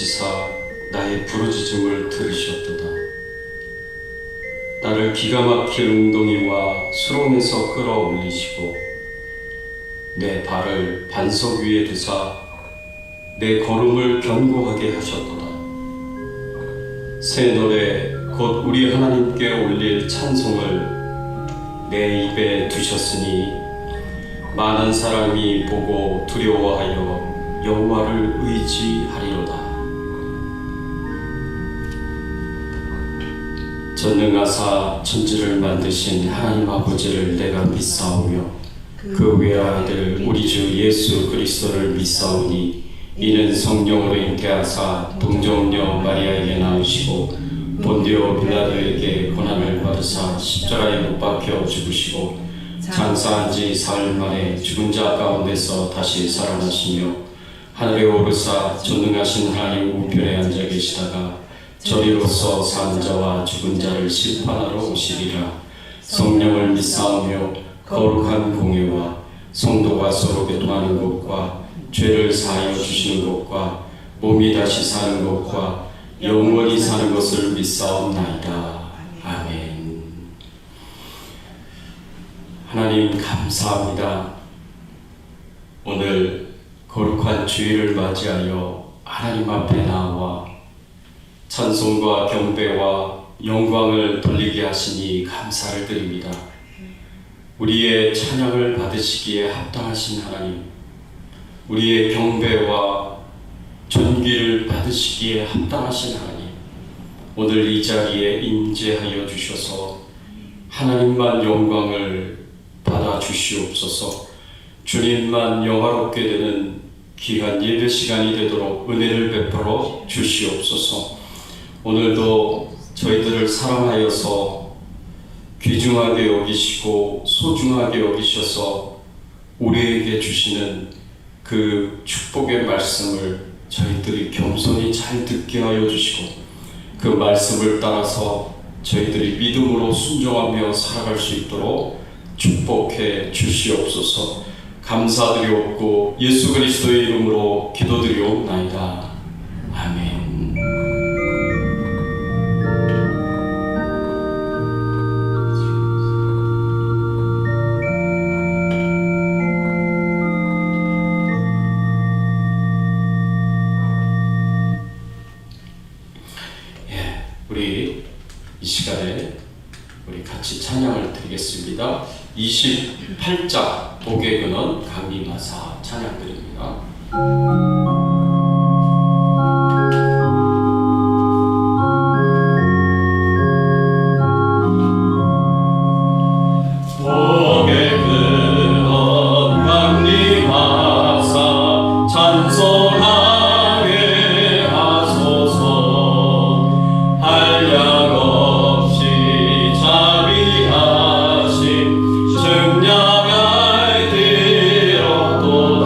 보시사 나의 부르짖음을 들으셨도다. 나를 기가 막힐 웅덩이와 수렁에서 끌어올리시고 내 발을 반석 위에 두사 내 걸음을 견고하게 하셨도다. 새 노래 곧 우리 하나님께 올릴 찬송을 내 입에 두셨으니 많은 사람이 보고 두려워하여 여호와를 의지하리로다. 전능하사 천지를 만드신 하나님 아버지를 내가 믿사오며 그 외아들 우리 주 예수 그리스도를 믿사오니 이는 성령으로 잉태하사 동정녀 마리아에게 나오시고 본디오 빌라도에게 고난을 받으사 십자가에 못 박혀 죽으시고 장사한 지 사흘 만에 죽은 자 가운데서 다시 살아나시며 하늘에 오르사 전능하신 하나님 우편에 앉아 계시다가 저리로서 산 자와 죽은 자를 심판하러 오시리라. 성령을 믿사오며 거룩한 공예와 성도가 서로 교통하는 것과 죄를 사하여 주시는 것과 몸이 다시 사는 것과 영원히 사는 것을 믿사옵나이다. 아멘. 하나님 감사합니다. 오늘 거룩한 주일을 맞이하여 하나님 앞에 나와 찬송과 경배와 영광을 돌리게 하시니 감사를 드립니다. 우리의 찬양을 받으시기에 합당하신 하나님, 우리의 경배와 존귀를 받으시기에 합당하신 하나님, 오늘 이 자리에 임재하여 주셔서 하나님만 영광을 받아 주시옵소서. 주님만 영화롭게 되는 귀한 예배 시간이 되도록 은혜를 베풀어 주시옵소서. 오늘도 저희들을 사랑하여서 귀중하게 여기시고 소중하게 여기셔서 우리에게 주시는 그 축복의 말씀을 저희들이 겸손히 잘 듣게 하여 주시고 그 말씀을 따라서 저희들이 믿음으로 순종하며 살아갈 수 있도록 축복해 주시옵소서. 감사드리옵고 예수 그리스도의 이름으로 기도드리옵나이다. 아멘. 우리 이 시간에 우리 같이 찬양을 드리겠습니다. 28장 복의 근원 강림하사 찬양 드립니다. 복의 근원 강림하사 찬송하게 하소서. 한량 없이 자비하심 증량할 들었도다.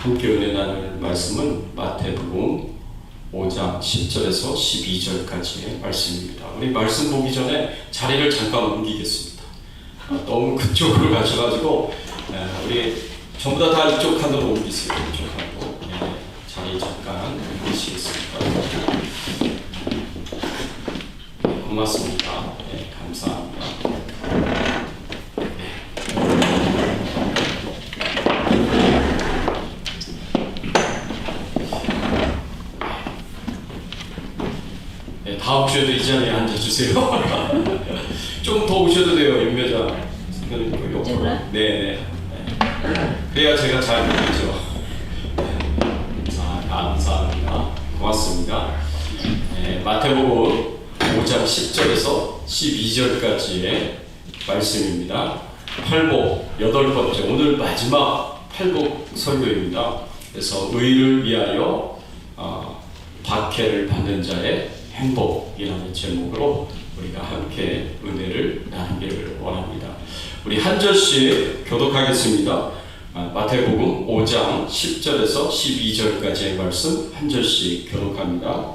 함께 은혜 나눌 말씀은 마태복음 5장 10절에서 12절까지의 말씀입니다. 우리 말씀 보기 전에 자리를 잠깐 옮기겠습니다. 너무 그쪽으로 가셔가지고 우리 전부 다 이쪽 칸으로 옮기세요. 이쪽 칸으로. 자리 잠깐 옮기시겠습니다. 고맙습니다. 감사합니다. 다음 주에도 이 자리에 앉아주세요. 좀 더 오셔도 돼요, 윤여자. 네네. 그래야 제가 잘 보이죠. 자, 감사합니다. 고맙습니다. 마태복음 5장 10절에서 12절까지의 말씀입니다. 팔복 8번째, 오늘 마지막 팔복 설교입니다. 그래서 의를 위하여 박해를 받는 자의 행복이라는 제목으로 우리가 함께 은혜를 나누기를 원합니다. 우리 한 절씩 교독하겠습니다. 마태복음 5장 10절에서 12절까지의 말씀 한 절씩 교독합니다.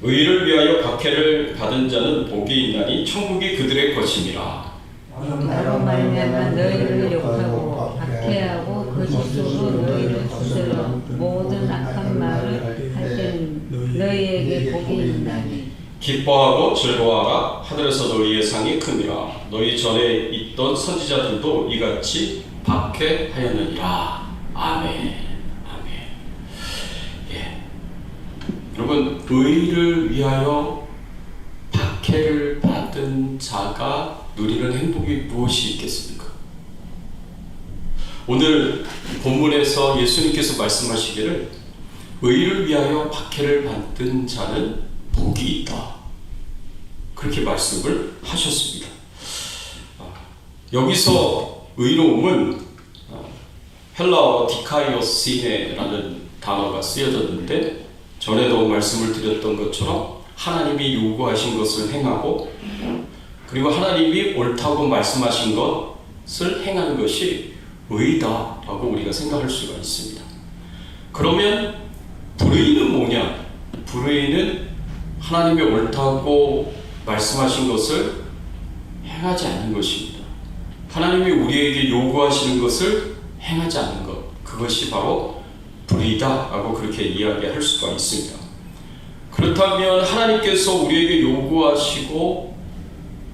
의를 위하여 박해를 받은 자는 복이 있나니 천국이 그들의 것이니라. 나로 말미암아 너희를 욕하고 박해하고 거짓으로 너희를 붙들어 모든 악한 말을 할 때는 너희에게 복이 있나니. 기뻐하고 즐거워하라. 하늘에서 너희의 상이 큼이라. 너희 전에 있던 선지자들도 이같이 박해하였느니라. 아멘. 아멘. 여러분, 의를 위하여 박해를 받은 자가 누리는 행복이 무엇이 있겠습니까? 오늘 본문에서 예수님께서 말씀하시기를 의를 위하여 박해를 받은 자는 복이 있다. 그렇게 말씀을 하셨습니다. 여기서 의로움은 헬라어 디카이오시네라는 단어가 쓰여졌는데, 전에도 말씀을 드렸던 것처럼 하나님이 요구하신 것을 행하고, 그리고 하나님이 옳다고 말씀하신 것을 행하는 것이 의다라고 우리가 생각할 수가 있습니다. 그러면 불의는 뭐냐? 불의는 하나님이 옳다고 말씀하신 것을 행하지 않는 것입니다. 하나님이 우리에게 요구하시는 것을 행하지 않는 것, 그것이 바로 불의다라고 그렇게 이야기할 수가 있습니다. 그렇다면 하나님께서 우리에게 요구하시고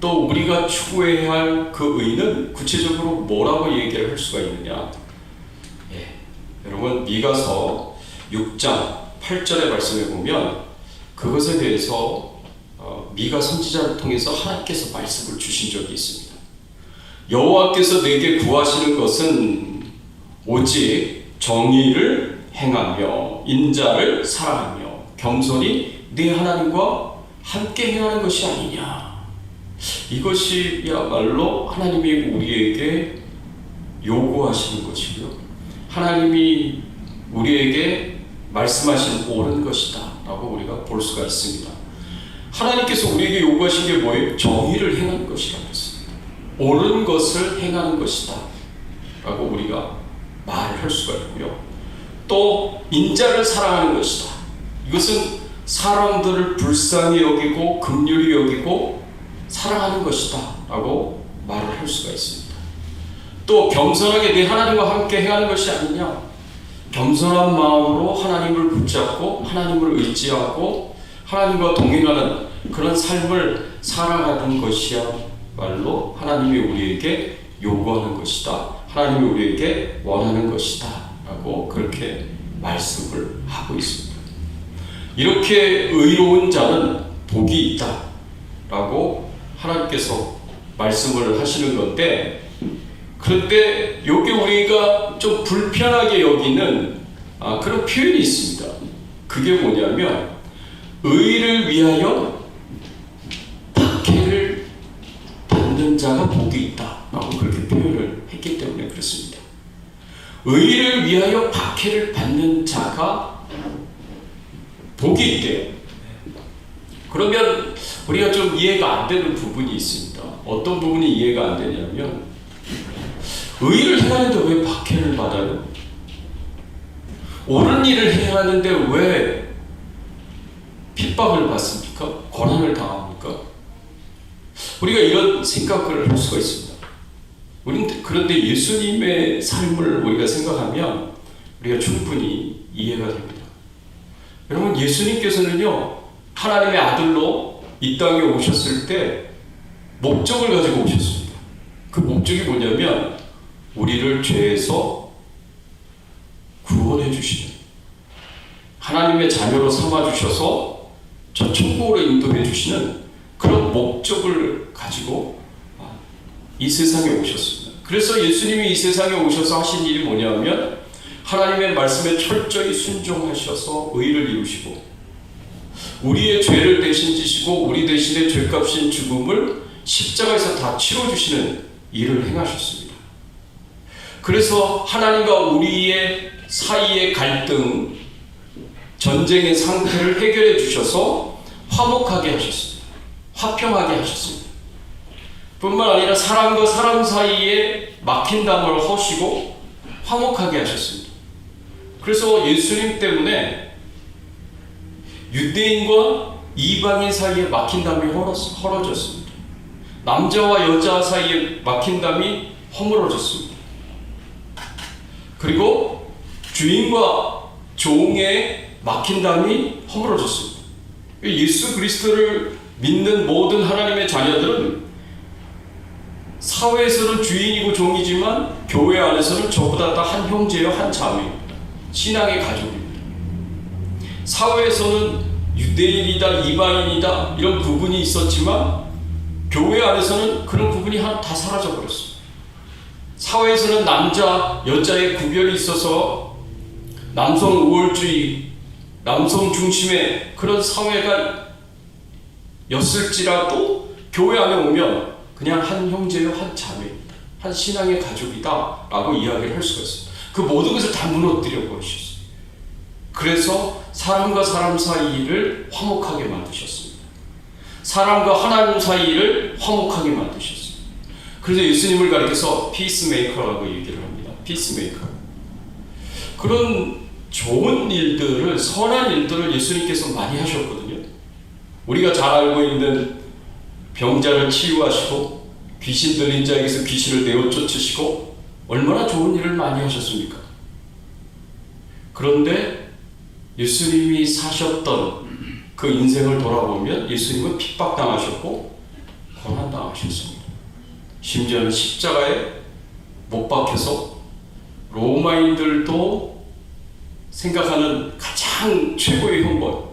또 우리가 추구해야 할 그 의는 구체적으로 뭐라고 얘기를 할 수가 있느냐? 여러분, 미가서 6장 8절의 말씀에 보면 그것에 대해서 미가 선지자를 통해서 하나님께서 말씀을 주신 적이 있습니다. 여호와께서 내게 구하시는 것은 오직 정의를 행하며 인자를 사랑하며 겸손히 네 하나님과 함께 행하는 것이 아니냐. 이것이야말로 하나님이 우리에게 요구하시는 것이고요, 하나님이 우리에게 말씀하신 옳은 것이다 라고 우리가 볼 수가 있습니다. 하나님께서 우리에게 요구하신 게 뭐예요? 정의를 행하는 것이라고 했습니다. 옳은 것을 행하는 것이다 라고 우리가 말을 할 수가 있고요, 또 인자를 사랑하는 것이다. 이것은 사람들을 불쌍히 여기고 긍휼히 여기고 사랑하는 것이다 라고 말을 할 수가 있습니다. 또 겸손하게 네 하나님과 함께 행하는 것이 아니냐, 겸손한 마음으로 하나님을 붙잡고 하나님을 의지하고 하나님과 동행하는 그런 삶을 살아가는 것이야말로 하나님이 우리에게 요구하는 것이다, 하나님이 우리에게 원하는 것이다 라고 그렇게 말씀을 하고 있습니다. 이렇게 의로운 자는 복이 있다 라고 하나님께서 말씀을 하시는 건데, 그런데 여기 우리가 좀 불편하게 여기는 그런 표현이 있습니다. 그게 뭐냐면 의를 위하여 박해를 받는 자가 복이 있다 라고 그렇게 표현을 했기 때문에 그렇습니다. 의를 위하여 박해를 받는 자가 복이 있대요. 그러면 우리가 좀 이해가 안 되는 부분이 있습니다. 어떤 부분이 이해가 안 되냐면, 의를 행하는데 왜 박해를 받아요? 옳은 일을 해야 하는데 왜 핍박을 받습니까? 고난을 당합니까? 우리가 이런 생각을 할 수가 있습니다. 우리는 그런데 예수님의 삶을 우리가 생각하면 우리가 충분히 이해가 됩니다. 여러분, 예수님께서는요, 하나님의 아들로 이 땅에 오셨을 때 목적을 가지고 오셨습니다. 그 목적이 뭐냐면 우리를 죄에서 구원해 주시는, 하나님의 자녀로 삼아 주셔서 저 천국으로 인도해 주시는 그런 목적을 가지고 이 세상에 오셨습니다. 그래서 예수님이 이 세상에 오셔서 하신 일이 뭐냐면 하나님의 말씀에 철저히 순종하셔서 의를 이루시고 우리의 죄를 대신 지시고 우리 대신에 죄값인 죽음을 십자가에서 다 치러주시는 일을 행하셨습니다. 그래서 하나님과 우리의 사이의 갈등, 전쟁의 상태를 해결해 주셔서 화목하게 하셨습니다. 화평하게 하셨습니다. 뿐만 아니라 사람과 사람 사이에 막힌 담을 허시고 화목하게 하셨습니다. 그래서 예수님 때문에 유대인과 이방인 사이에 막힌 담이 헐어졌습니다. 남자와 여자 사이에 막힌 담이 허물어졌습니다. 그리고 주인과 종의 막힌 담이 허물어졌습니다. 예수 그리스도를 믿는 모든 하나님의 자녀들은 사회에서는 주인이고 종이지만 교회 안에서는 저보다 다 한 형제요 한 자매입니다. 신앙의 가족입니다. 사회에서는 유대인이다 이방인이다 이런 구분이 있었지만 교회 안에서는 그런 구분이 다 사라져버렸습니다. 사회에서는 남자 여자의 구별이 있어서 남성 우월주의, 남성 중심의 그런 사회가 였을지라도 교회 안에 오면 그냥 한 형제요 한 자매입니다. 한 신앙의 가족이다 라고 이야기를 할 수가 있습니다. 그 모든 것을 다 무너뜨려 버리셨어요. 그래서 사람과 사람 사이를 화목하게 만드셨습니다. 사람과 하나님 사이를 화목하게 만드셨습니다. 그래서 예수님을 가리켜서 피스메이커라고 얘기를 합니다. 피스메이커. 그런 좋은 일들을, 선한 일들을 예수님께서 많이 하셨거든요. 우리가 잘 알고 있는 병자를 치유하시고 귀신 들린 자에게서 귀신을 내어 쫓으시고 얼마나 좋은 일을 많이 하셨습니까? 그런데 예수님이 사셨던 그 인생을 돌아보면 예수님은 핍박당하셨고 고난당하셨습니다. 심지어는 십자가에 못 박혀서 로마인들도 생각하는 가장 최고의 형벌,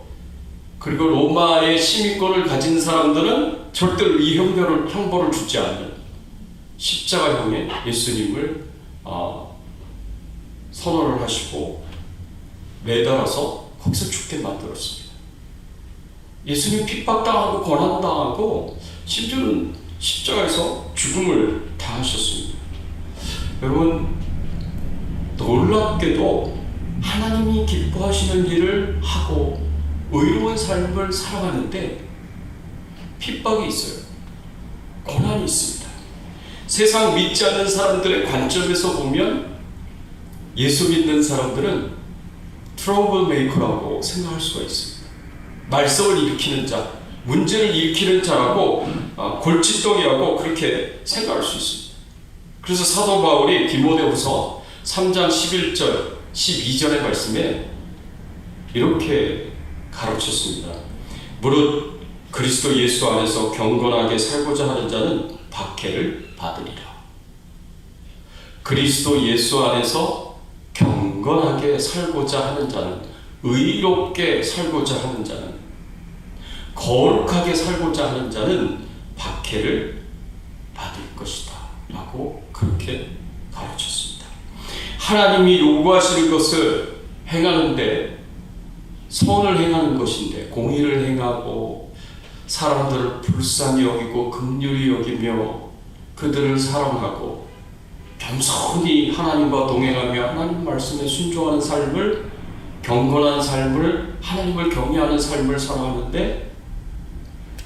그리고 로마의 시민권을 가진 사람들은 절대로 이 형벌을 주지 않는 십자가형의 예수님을 선언을 하시고 매달아서 거기서 죽게 만들었습니다. 예수님 핍박당하고 고난당하고 심지어는 십자가에서 죽음을 당하셨습니다. 여러분, 놀랍게도 하나님이 기뻐하시는 일을 하고 의로운 삶을 살아가는데 핍박이 있어요. 고난이 있습니다. 세상 믿지 않는 사람들의 관점에서 보면 예수 믿는 사람들은 트러블 메이커라고 생각할 수가 있습니다. 말썽을 일으키는 자, 문제를 일으키는 자라고 골칫덩이라고 그렇게 생각할 수 있습니다. 그래서 사도 바울이 디모데후서 3장 11절 12절의 말씀에 이렇게 가르쳤습니다. 무릇 그리스도 예수 안에서 경건하게 살고자 하는 자는 박해를 받으리라. 그리스도 예수 안에서 경건하게 살고자 하는 자는, 의롭게 살고자 하는 자는, 거룩하게 살고자 하는 자는 박해를 받을 것이다 라고 그렇게 가르쳤습니다. 하나님이 요구하시는 것을 행하는데, 선을 행하는 것인데 공의를 행하고 사람들을 불쌍히 여기고 긍휼히 여기며 그들을 사랑하고 겸손히 하나님과 동행하며 하나님 말씀에 순종하는 삶을, 경건한 삶을, 하나님을 경외하는 삶을 살아가는데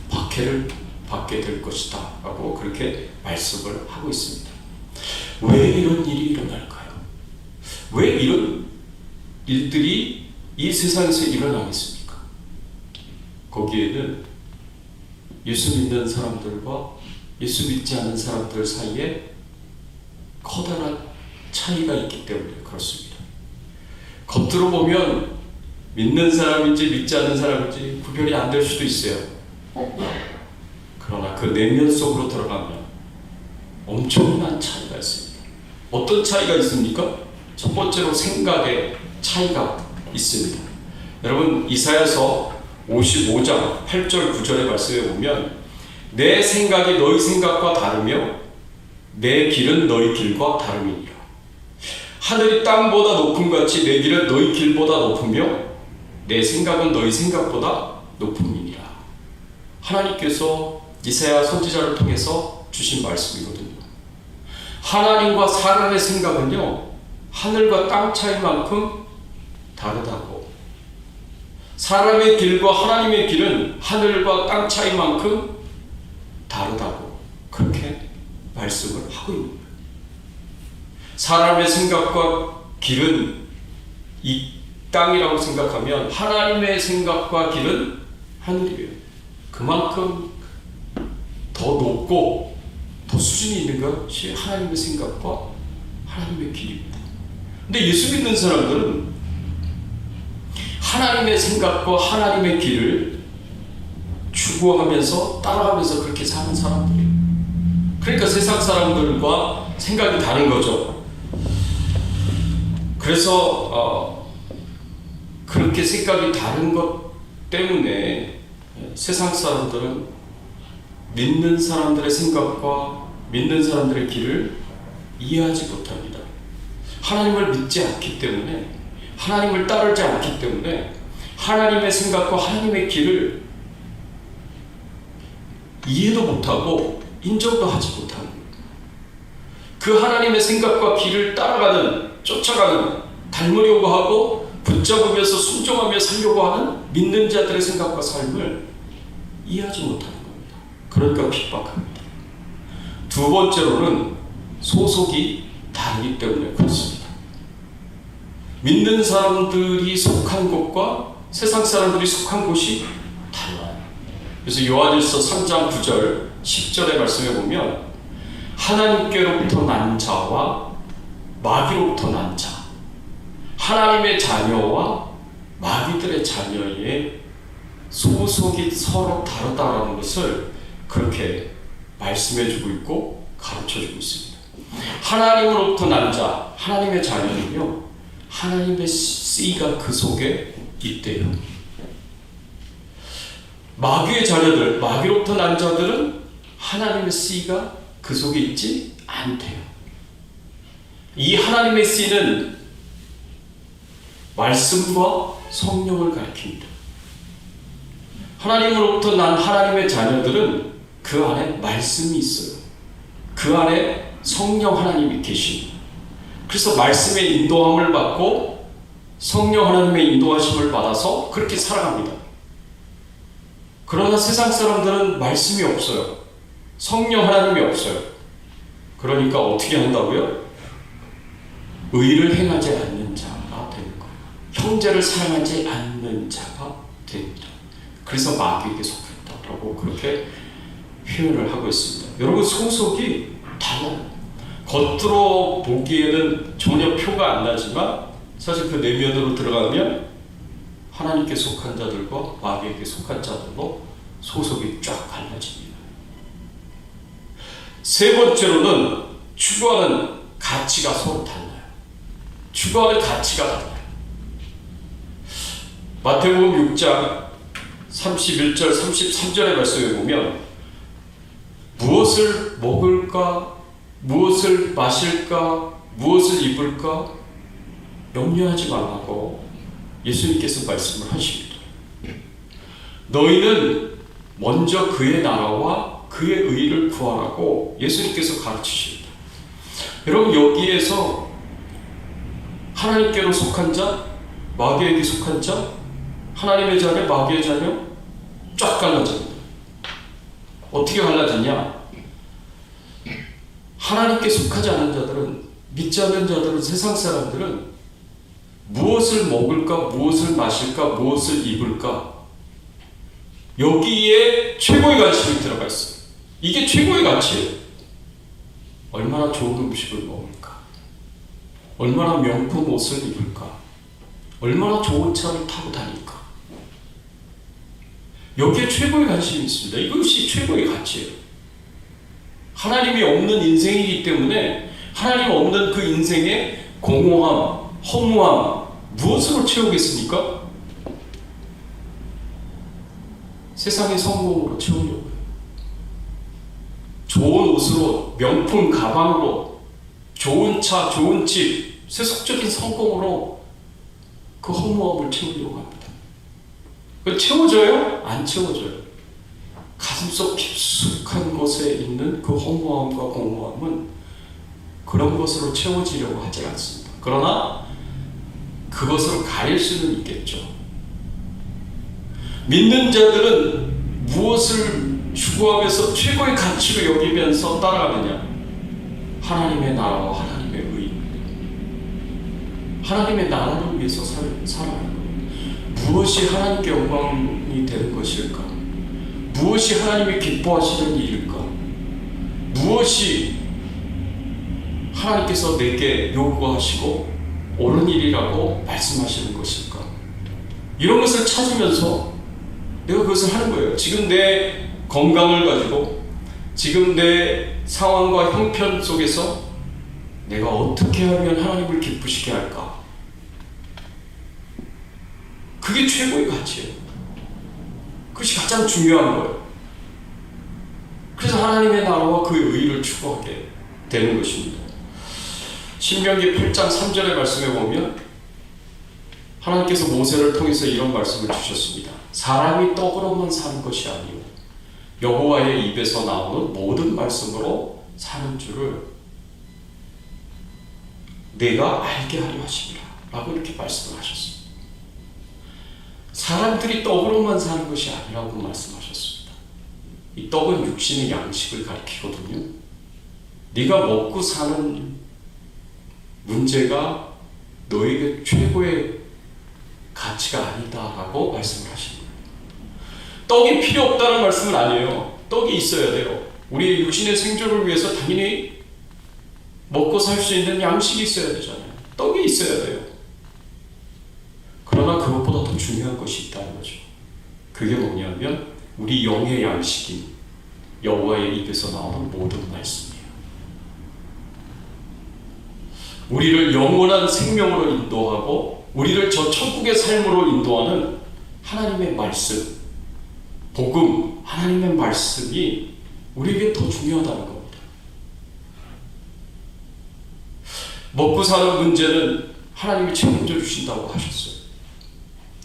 박해를 받게 될 것이다 라고 그렇게 말씀을 하고 있습니다. 왜 이런 일이 일어날까요? 왜 이런 일들이 이 세상에서 일어나겠습니까? 거기에는 예수 믿는 사람들과 예수 믿지 않는 사람들 사이에 커다란 차이가 있기 때문에 그렇습니다. 겉으로 보면 믿는 사람인지 믿지 않는 사람인지 구별이 안 될 수도 있어요. 그러나 그 내면 속으로 들어가면 엄청난 차이가 있습니다. 어떤 차이가 있습니까? 첫 번째로 생각의 차이가 있습니다. 여러분 이사야서 55장 8절 9절의 말씀에 보면 내 생각이 너희 생각과 다르며 내 길은 너희 길과 다름이니라. 하늘이 땅보다 높음같이 내 길은 너희 길보다 높으며 내 생각은 너희 생각보다 높음이니라. 하나님께서 이사야 선지자를 통해서 주신 말씀이거든요. 하나님과 사람의 생각은요 하늘과 땅 차이만큼 다르다고, 사람의 길과 하나님의 길은 하늘과 땅 차이만큼 다르다고 그렇게 말씀을 하고 있는 거예요. 사람의 생각과 길은 이 땅이라고 생각하면 하나님의 생각과 길은 하늘이에요. 그만큼 더 높고 더 수준이 있는 것이 하나님의 생각과 하나님의 길입니다. 근데 예수 믿는 사람들은 하나님의 생각과 하나님의 길을 추구하면서 따라가면서 그렇게 사는 사람들이에요. 그러니까 세상 사람들과 생각이 다른 거죠. 그래서 그렇게 생각이 다른 것 때문에 세상 사람들은 믿는 사람들의 생각과 믿는 사람들의 길을 이해하지 못합니다. 하나님을 믿지 않기 때문에, 하나님을 따르지 않기 때문에 하나님의 생각과 하나님의 길을 이해도 못하고 인정도 하지 못하는 거예요. 그 하나님의 생각과 길을 따라가는, 쫓아가는, 닮으려고 하고 붙잡으면서 순종하며 살려고 하는 믿는 자들의 생각과 삶을 이해하지 못하는 겁니다. 그러니까 핍박합니다. 두 번째로는 소속이 다르기 때문에 그렇습니다. 믿는 사람들이 속한 곳과 세상 사람들이 속한 곳이 달라요. 그래서 요한일서 3장 9절 10절의 말씀에 보면 하나님께로부터 난 자와 마귀로부터 난 자, 하나님의 자녀와 마귀들의 자녀의 소속이 서로 다르다라는 것을 그렇게 말씀해주고 있고 가르쳐주고 있습니다. 하나님으로부터 난 자, 하나님의 자녀는요 하나님의 씨가 그 속에 있대요. 마귀의 자녀들, 마귀로부터 난 자들은 하나님의 씨가 그 속에 있지 않대요. 이 하나님의 씨는 말씀과 성령을 가리킵니다. 하나님으로부터 난 하나님의 자녀들은 그 안에 말씀이 있어요. 그 안에 성령 하나님이 계십니다. 그래서 말씀의 인도함을 받고 성령 하나님의 인도하심을 받아서 그렇게 살아갑니다. 그러나 세상 사람들은 말씀이 없어요. 성령 하나님이 없어요. 그러니까 어떻게 한다고요? 의를 행하지 않는 자가 되는 거예요. 형제를 사랑하지 않는 자가 됩니다. 그래서 마귀에게 속했다라고 그렇게 표현을 하고 있습니다. 여러분 소속이 달라요. 겉으로 보기에는 전혀 표가 안 나지만 사실 그 내면으로 들어가면 하나님께 속한 자들과 마귀에게 속한 자들로 소속이 쫙 갈라집니다. 세 번째로는 추구하는 가치가 서로 달라요. 추구하는 가치가 달라요. 마태복음 6장 31절 33절의 말씀에 보면 무엇을 먹을까, 무엇을 마실까, 무엇을 입을까 염려하지 말라고 예수님께서 말씀을 하십니다. 너희는 먼저 그의 나라와 그의 의를 구하라고 예수님께서 가르치십니다. 여러분 여기에서 하나님께로 속한 자, 마귀에게 속한 자, 하나님의 자녀, 마귀의 자녀 쫙 갈라집니다. 어떻게 갈라지냐? 하나님께 속하지 않은 자들은, 믿지 않는 자들은, 세상 사람들은 무엇을 먹을까, 무엇을 마실까, 무엇을 입을까, 여기에 최고의 관심이 들어가 있어요. 이게 최고의 가치예요. 얼마나 좋은 음식을 먹을까, 얼마나 명품 옷을 입을까, 얼마나 좋은 차를 타고 다닐까, 여기에 최고의 관심이 있습니다. 이것이 최고의 가치예요. 하나님이 없는 인생이기 때문에 하나님 없는 그 인생의 공허함, 허무함, 무엇으로 채우겠습니까? 세상의 성공으로 채우려고요. 좋은 옷으로, 명품 가방으로, 좋은 차, 좋은 집, 세속적인 성공으로 그 허무함을 채우려고 합니다. 그 채워져요? 안 채워져요. 가슴속 깊숙한 곳에 있는 그 허무함과 공허함은 그런 것으로 채워지려고 하지 않습니다. 그러나 그것으로 가릴 수는 있겠죠. 믿는 자들은 무엇을 추구하면서 최고의 가치로 여기면서 따라가느냐? 하나님의 나라와 하나님의 의. 하나님의 나라를 위해서 살아가는 것. 무엇이 하나님께 영광이 되는 것일까? 무엇이 하나님이 기뻐하시는 일일까? 무엇이 하나님께서 내게 요구하시고 옳은 일이라고 말씀하시는 것일까? 이런 것을 찾으면서 내가 그것을 하는 거예요. 지금 내 건강을 가지고, 지금 내 상황과 형편 속에서 내가 어떻게 하면 하나님을 기쁘시게 할까? 그게 최고의 가치예요. 그것이 가장 중요한 거예요. 그래서 하나님의 나라와 그의 의를 추구하게 되는 것입니다. 신명기 8장 3절의 말씀에 보면 하나님께서 모세를 통해서 이런 말씀을 주셨습니다. 사람이 떡으로만 사는 것이 아니요 여호와의 입에서 나오는 모든 말씀으로 사는 줄을 내가 알게 하려 하심이라 라고 이렇게 말씀을 하셨습니다. 사람들이 떡으로만 사는 것이 아니라고 말씀하셨습니다. 이 떡은 육신의 양식을 가리키거든요. 네가 먹고 사는 문제가 너에게 최고의 가치가 아니다라고 말씀을 하십니다. 떡이 필요 없다는 말씀은 아니에요. 떡이 있어야 돼요. 우리 육신의 생존을 위해서 당연히 먹고 살 수 있는 양식이 있어야 되잖아요. 떡이 있어야 돼요. 그러나 그것보다 더 중요한 것이 있다는 거죠. 그게 뭐냐면 우리 영의 양식인 여호와의 입에서 나오는 모든 말씀이에요. 우리를 영원한 생명으로 인도하고 우리를 저 천국의 삶으로 인도하는 하나님의 말씀, 복음, 하나님의 말씀이 우리에게 더 중요하다는 겁니다. 먹고 사는 문제는 하나님이 책임져 주신다고 하셨어요.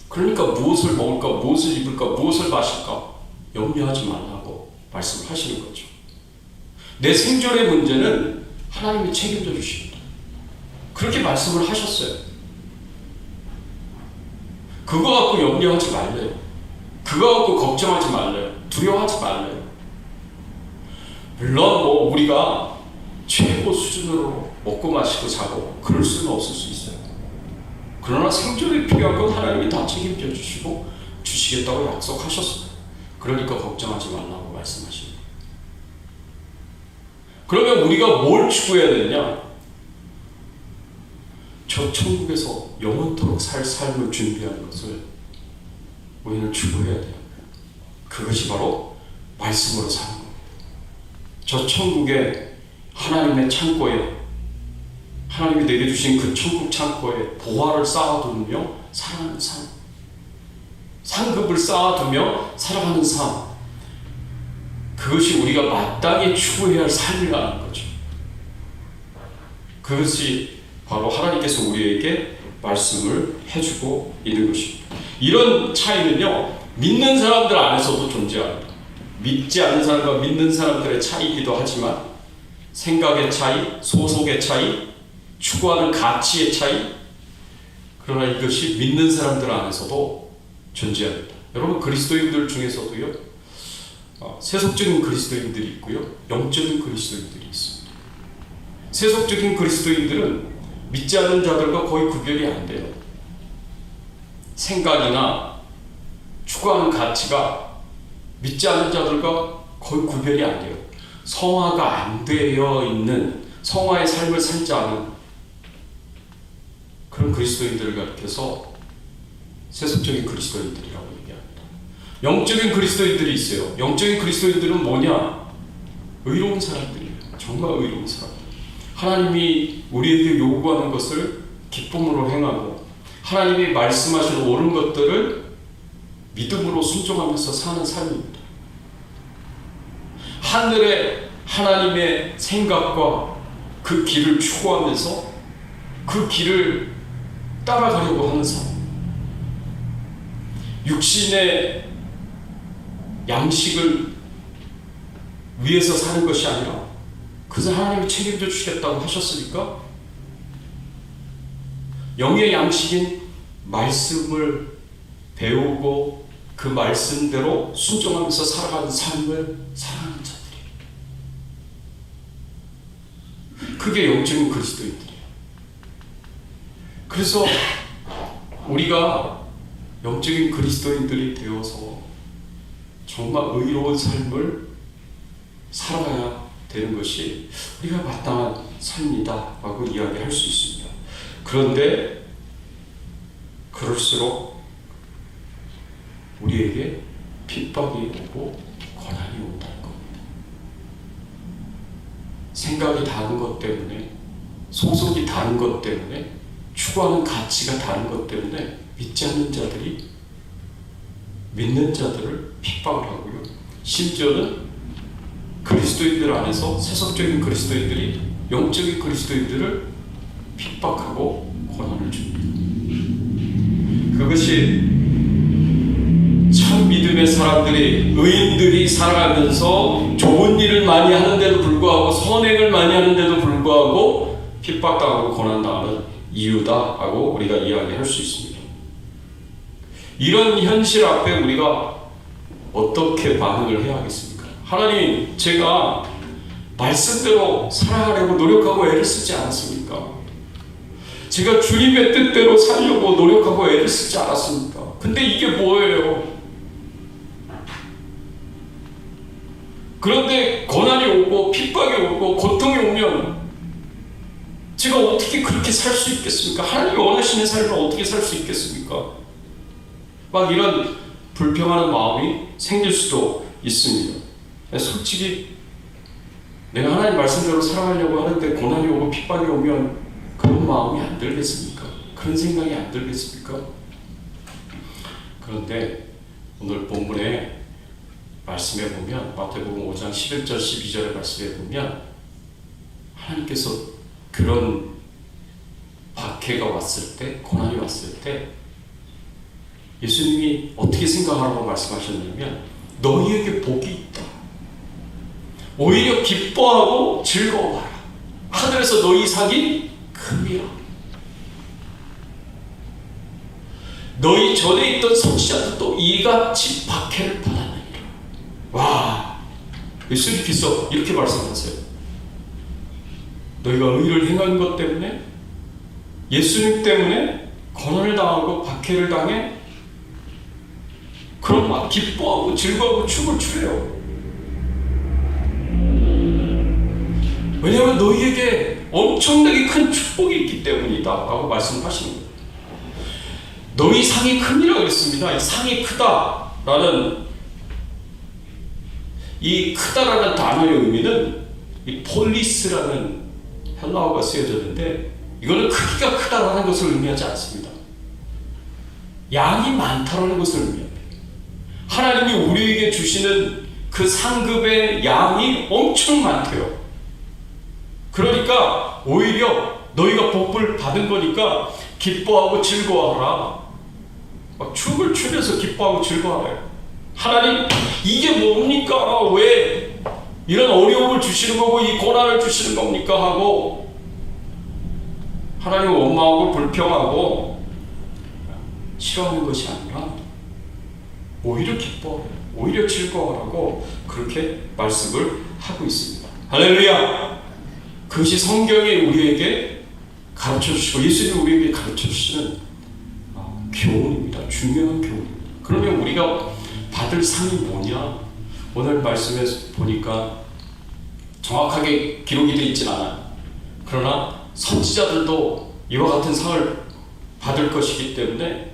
그러니까 무엇을 먹을까, 무엇을 입을까, 무엇을 마실까 염려하지 말라고 말씀을 하시는 거죠. 내 생존의 문제는 하나님이 책임져 주십니다. 그렇게 말씀을 하셨어요. 그거 갖고 염려하지 말래요. 그거 갖고 걱정하지 말래요. 두려워하지 말래요. 물론 뭐 우리가 최고 수준으로 먹고 마시고 자고 그럴 수는 없을 수 있어요. 그러나 생존에 필요한 건 하나님이 다 책임져 주시고 주시겠다고 약속하셨어요. 그러니까 걱정하지 말라고 말씀하십니다. 그러면 우리가 뭘 추구해야 되느냐? 저 천국에서 영원토록 살 삶을 준비하는 것을 우리는 추구해야 돼요. 그것이 바로 말씀으로 사는 겁니다. 저 천국에 하나님의 창고에 하나님이 내게 주신 그 천국 창고에 보화를 쌓아두며 살아가는 삶, 상급을 쌓아두며 살아가는 삶, 그것이 우리가 마땅히 추구해야 할 삶이라는 거죠. 그것이 바로 하나님께서 우리에게 말씀을 해주고 있는 것입니다. 이런 차이는요, 믿는 사람들 안에서도 존재합니다. 믿지 않는 사람과 믿는 사람들의 차이이기도 하지만 생각의 차이, 소속의 차이, 추구하는 가치의 차이, 그러나 이것이 믿는 사람들 안에서도 존재합니다. 여러분, 그리스도인들 중에서도요, 세속적인 그리스도인들이 있고요, 영적인 그리스도인들이 있습니다. 세속적인 그리스도인들은 믿지 않는 자들과 거의 구별이 안 돼요. 생각이나 추구하는 가치가 믿지 않는 자들과 거의 구별이 안 돼요. 성화가 안 되어 있는, 성화의 삶을 살지 않은 그런 그리스도인들을 가리켜서 세속적인 그리스도인들이라고 얘기합니다. 영적인 그리스도인들이 있어요. 영적인 그리스도인들은 뭐냐? 의로운 사람들이에요. 정말 의로운 사람들. 하나님이 우리에게 요구하는 것을 기쁨으로 행하고 하나님이 말씀하신 옳은 것들을 믿음으로 순종하면서 사는 삶입니다. 하늘의 하나님의 생각과 그 길을 추구하면서 그 길을 따라가려고 하는 삶. 육신의 양식을 위해서 사는 것이 아니라 그래서 하나님이 책임져 주시겠다고 하셨으니까 영의 양식인 말씀을 배우고 그 말씀대로 순종하면서 살아가는 삶을 살아가는 자들이에요. 그게 영적인 그리스도인들이에요. 그래서 우리가 영적인 그리스도인들이 되어서 정말 의로운 삶을 살아가야 되는 것이 우리가 마땅한 삶이다 라고 이야기할 수 있습니다. 그런데 그럴수록 우리에게 핍박이 오고 고난이 온다는 겁니다. 생각이 다른 것 때문에, 소속이 다른 것 때문에, 추구하는 가치가 다른 것 때문에 믿지 않는 자들이 믿는 자들을 핍박을 하고요. 심지어는 그리스도인들 안에서 세속적인 그리스도인들이 영적인 그리스도인들을 핍박하고 고난을 줍니다. 그것이 참 믿음의 사람들이, 의인들이 살아가면서 좋은 일을 많이 하는데도 불구하고, 선행을 많이 하는데도 불구하고 핍박당하고 고난당하는 이유다라고 우리가 이야기할 수 있습니다. 이런 현실 앞에 우리가 어떻게 반응을 해야 하겠습니까? 하나님, 제가 말씀대로 살아가려고 노력하고 애를 쓰지 않았습니까? 제가 주님의 뜻대로 살려고 노력하고 애를 쓰지 않았습니까? 근데 이게 뭐예요? 그런데 고난이 오고 핍박이 오고 고통이 오면 제가 어떻게 그렇게 살 수 있겠습니까? 하나님이 원하시는 삶을 어떻게 살 수 있겠습니까? 막 이런 불평하는 마음이 생길 수도 있습니다. 솔직히 내가 하나님 말씀대로 살아가려고 하는데 고난이 오고 핍박이 오면 그런 마음이 안 들겠습니까? 그런 생각이 안 들겠습니까? 그런데 오늘 본문의 말씀에 보면, 마태복음 5장 11절 12절의 말씀에 보면 하나님께서 그런 박해가 왔을 때, 고난이 왔을 때 예수님이 어떻게 생각하라고 말씀하셨냐면 너희에게 복이 있다. 오히려 기뻐하고 즐거워하라. 하늘에서 너희 상이 큼이라. 너희 전에 있던 선지자들도 이같이 박해를 받았느니라. 와, 예수님께서 이렇게 말씀하세요. 너희가 의를 행한 것 때문에, 예수님 때문에 고난을 당하고 박해를 당해 그럼 막 기뻐하고 즐거워하고 춤을 추래요. 왜냐하면 너희에게 엄청나게 큰 축복이 있기 때문이다 라고 말씀하시는 거예요. 너희 상이 큼이라고 그랬습니다. 이 상이 크다라는, 이 크다라는 단어의 의미는 이 폴리스라는 헬라어가 쓰여졌는데, 이거는 크기가 크다라는 것을 의미하지 않습니다. 양이 많다라는 것을 의미합니다. 하나님이 우리에게 주시는 그 상급의 양이 엄청 많대요. 그러니까 오히려 너희가 복을 받은 거니까 기뻐하고 즐거워하라. 막 춤을 추면서 기뻐하고 즐거워하래요. 하나님, 이게 뭡니까? 왜 이런 어려움을 주시는 거고 이 고난을 주시는 겁니까? 하고 하나님을 원망하고 불평하고 싫어하는 것이 아니라 오히려 기뻐하고 오히려 즐거워하라고 그렇게 말씀을 하고 있습니다. 할렐루야! 그것이 성경이 우리에게 가르쳐 주시고 예수님이 우리에게 가르쳐 주시는 교훈입니다. 중요한 교훈입니다. 그러면 우리가 받을 상이 뭐냐? 오늘 말씀에서 보니까 정확하게 기록이 되어 있진 않아요. 그러나 선지자들도 이와 같은 상을 받을 것이기 때문에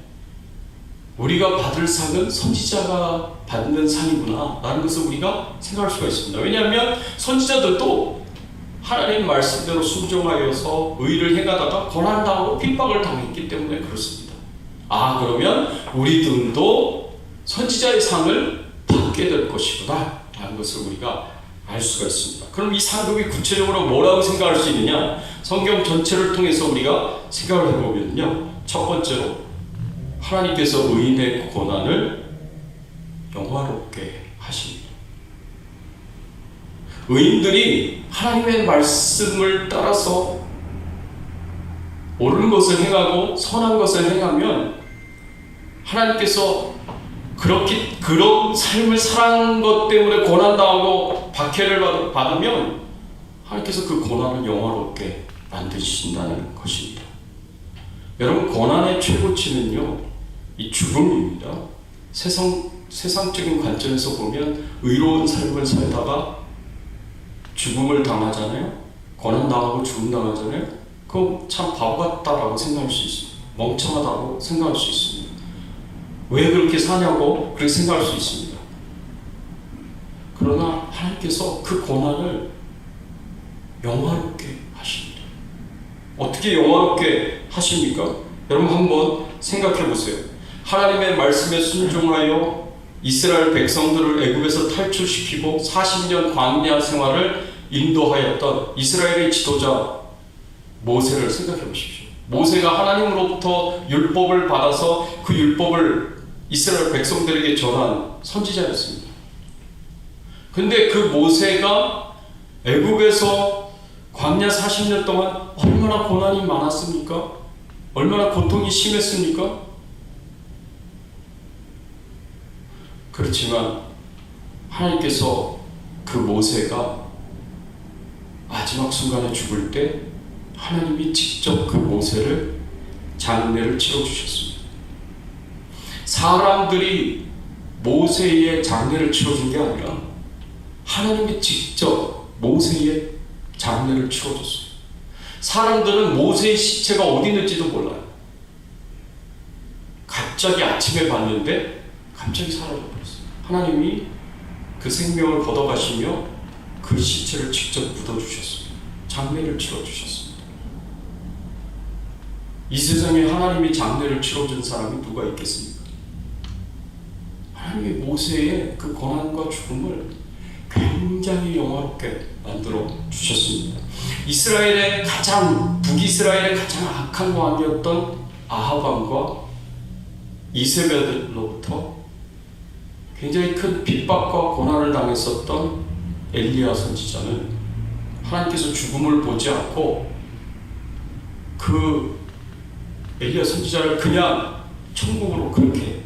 우리가 받을 상은 선지자가 받는 상이구나 라는 것을 우리가 생각할 수가 있습니다. 왜냐하면 선지자들도 하나님 말씀대로 순종하여서 의를 행하다가 고난당하고 핍박을 당했기 때문에 그렇습니다. 그러면 우리들도 선지자의 상을 받게 될 것이구나 라는 것을 우리가 알 수가 있습니다. 그럼 이 상급이 구체적으로 뭐라고 생각할 수 있느냐? 성경 전체를 통해서 우리가 생각을 해보면요, 첫 번째로 하나님께서 의인의 고난을 영화롭게 하십니다. 의인들이 하나님의 말씀을 따라서 옳은 것을 행하고 선한 것을 행하면 하나님께서 그런 삶을 살아가는 것 때문에 고난당하고 박해를 받으면 하나님께서 그 고난을 영화롭게 만드신다는 것입니다. 여러분, 고난의 최고치는요, 이 죽음입니다. 세상적인 관점에서 보면 의로운 삶을 살다가 죽음을 당하잖아요. 고난당하고 죽음 당하잖아요. 그거 참 바보 같다라고 생각할 수 있습니다. 멍청하다고 생각할 수 있습니다. 왜 그렇게 사냐고 그렇게 생각할 수 있습니다. 그러나 하나님께서 그 고난을 영화롭게 하십니다. 어떻게 영화롭게 하십니까? 여러분 한번 생각해 보세요. 하나님의 말씀에 순종하여 이스라엘 백성들을 애굽에서 탈출시키고 40년 광야 생활을 인도하였던 이스라엘의 지도자 모세를 생각해 보십시오. 모세가 하나님으로부터 율법을 받아서 그 율법을 이스라엘 백성들에게 전한 선지자였습니다. 근데 그 모세가 애굽에서 광야 40년 동안 얼마나 고난이 많았습니까? 얼마나 고통이 심했습니까? 그렇지만 하나님께서 그 모세가 마지막 순간에 죽을 때 하나님이 직접 그 모세를 장례를 치러주셨습니다. 사람들이 모세의 장례를 치러준 게 아니라 하나님이 직접 모세의 장례를 치러줬어요. 사람들은 모세의 시체가 어디 있는지도 몰라요. 갑자기 아침에 봤는데 갑자기 사라져버렸어요. 하나님이 그 생명을 걷어가시며 그 시체를 직접 묻어주셨습니다. 장례를 치러주셨습니다. 이 세상에 하나님이 장례를 치러준 사람이 누가 있겠습니까? 하나님이 모세의 그 고난과 죽음을 굉장히 영화롭게 만들어 주셨습니다. 이스라엘의 북이스라엘의 가장 악한 왕이었던 아합 왕과 이세벨로부터 굉장히 큰 핍박과 고난을 당했었던 엘리야 선지자는 하나님께서 죽음을 보지 않고 그 엘리야 선지자를 그냥 천국으로 그렇게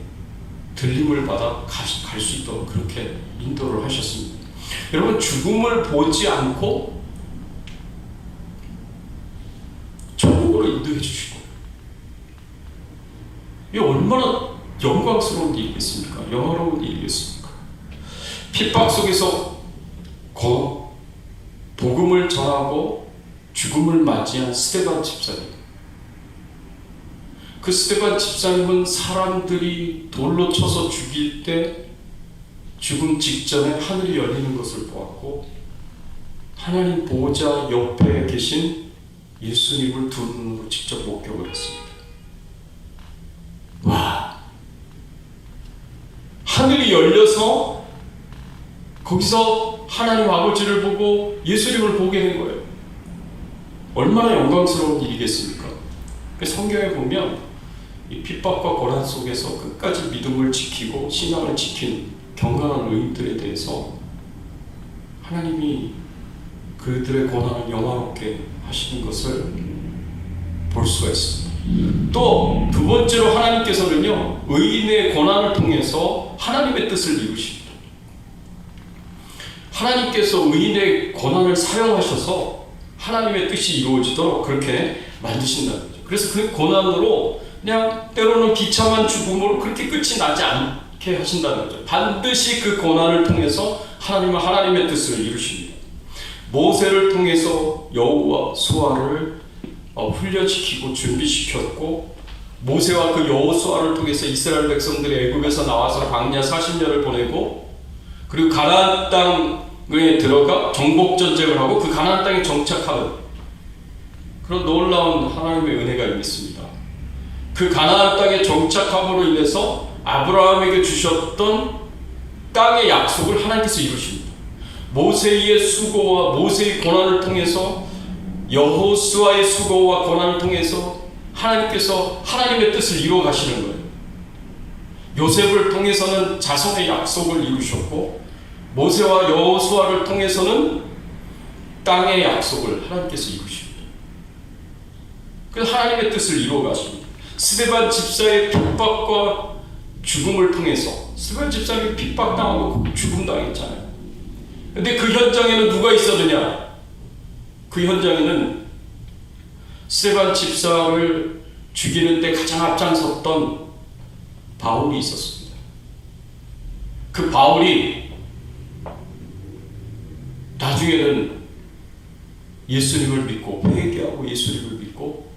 들림을 받아 갈 수 있도록 그렇게 인도를 하셨습니다. 여러분, 죽음을 보지 않고 천국으로 인도해 주시고, 이게 얼마나 영광스러운 일이겠습니까? 영화로운 일이겠습니까? 핍박 속에서 복음을 전하고 죽음을 맞이한 스데반 집사님. 그 스데반 집사님은 사람들이 돌로 쳐서 죽일 때 죽음 직전에 하늘이 열리는 것을 보았고 하나님 보호자 옆에 계신 예수님을 두 눈으로 직접 목격을 했습니다. 와! 하늘이 열려서 거기서 하나님 아버지를 보고 예수님을 보게 된 거예요. 얼마나 영광스러운 일이겠습니까? 성경에 보면 이 핍박과 고난 속에서 끝까지 믿음을 지키고 신앙을 지킨 경건한 의인들에 대해서 하나님이 그들의 고난을 영화롭게 하시는 것을 볼 수가 있습니다. 또 두 번째로 하나님께서는요, 의인의 고난을 통해서 하나님의 뜻을 이루십니다. 하나님께서 의인의 고난을 사용하셔서 하나님의 뜻이 이루어지도록 그렇게 만드신다는 거죠. 그래서 그 고난으로 그냥 때로는 비참한 죽음으로 그렇게 끝이 나지 않게 하신다는 거죠. 반드시 그 고난을 통해서 하나님은 하나님의 뜻을 이루십니다. 모세를 통해서 여호수아를 훈련시키고 준비시켰고, 모세와 그 여호수아를 통해서 이스라엘 백성들이 애굽에서 나와서 광야 40년을 보내고, 그리고 가나안 땅에 들어가 정복 전쟁을 하고 그 가나안 땅에 정착하는 그런 놀라운 하나님의 은혜가 있습니다. 그 가나안 땅에 정착함으로 인해서 아브라함에게 주셨던 땅의 약속을 하나님께서 이루십니다. 모세의 수고와 모세의 고난을 통해서, 여호수아의 수고와 고난을 통해서 하나님께서 하나님의 뜻을 이루어 가시는 거예요. 요셉을 통해서는 자손의 약속을 이루셨고, 모세와 여호수아를 통해서는 땅의 약속을 하나님께서 이루십니다. 그래서 하나님의 뜻을 이루어 가십니다. 스데반 집사의 핍박과 죽음을 통해서, 스데반 집사는 핍박당하고 죽음당했잖아요. 근데 그 현장에는 누가 있었느냐? 그 현장에는 스데반 집사를 죽이는데 가장 앞장섰던 바울이 있었습니다. 그 바울이 나중에는 예수님을 믿고 회개하고 예수님을 믿고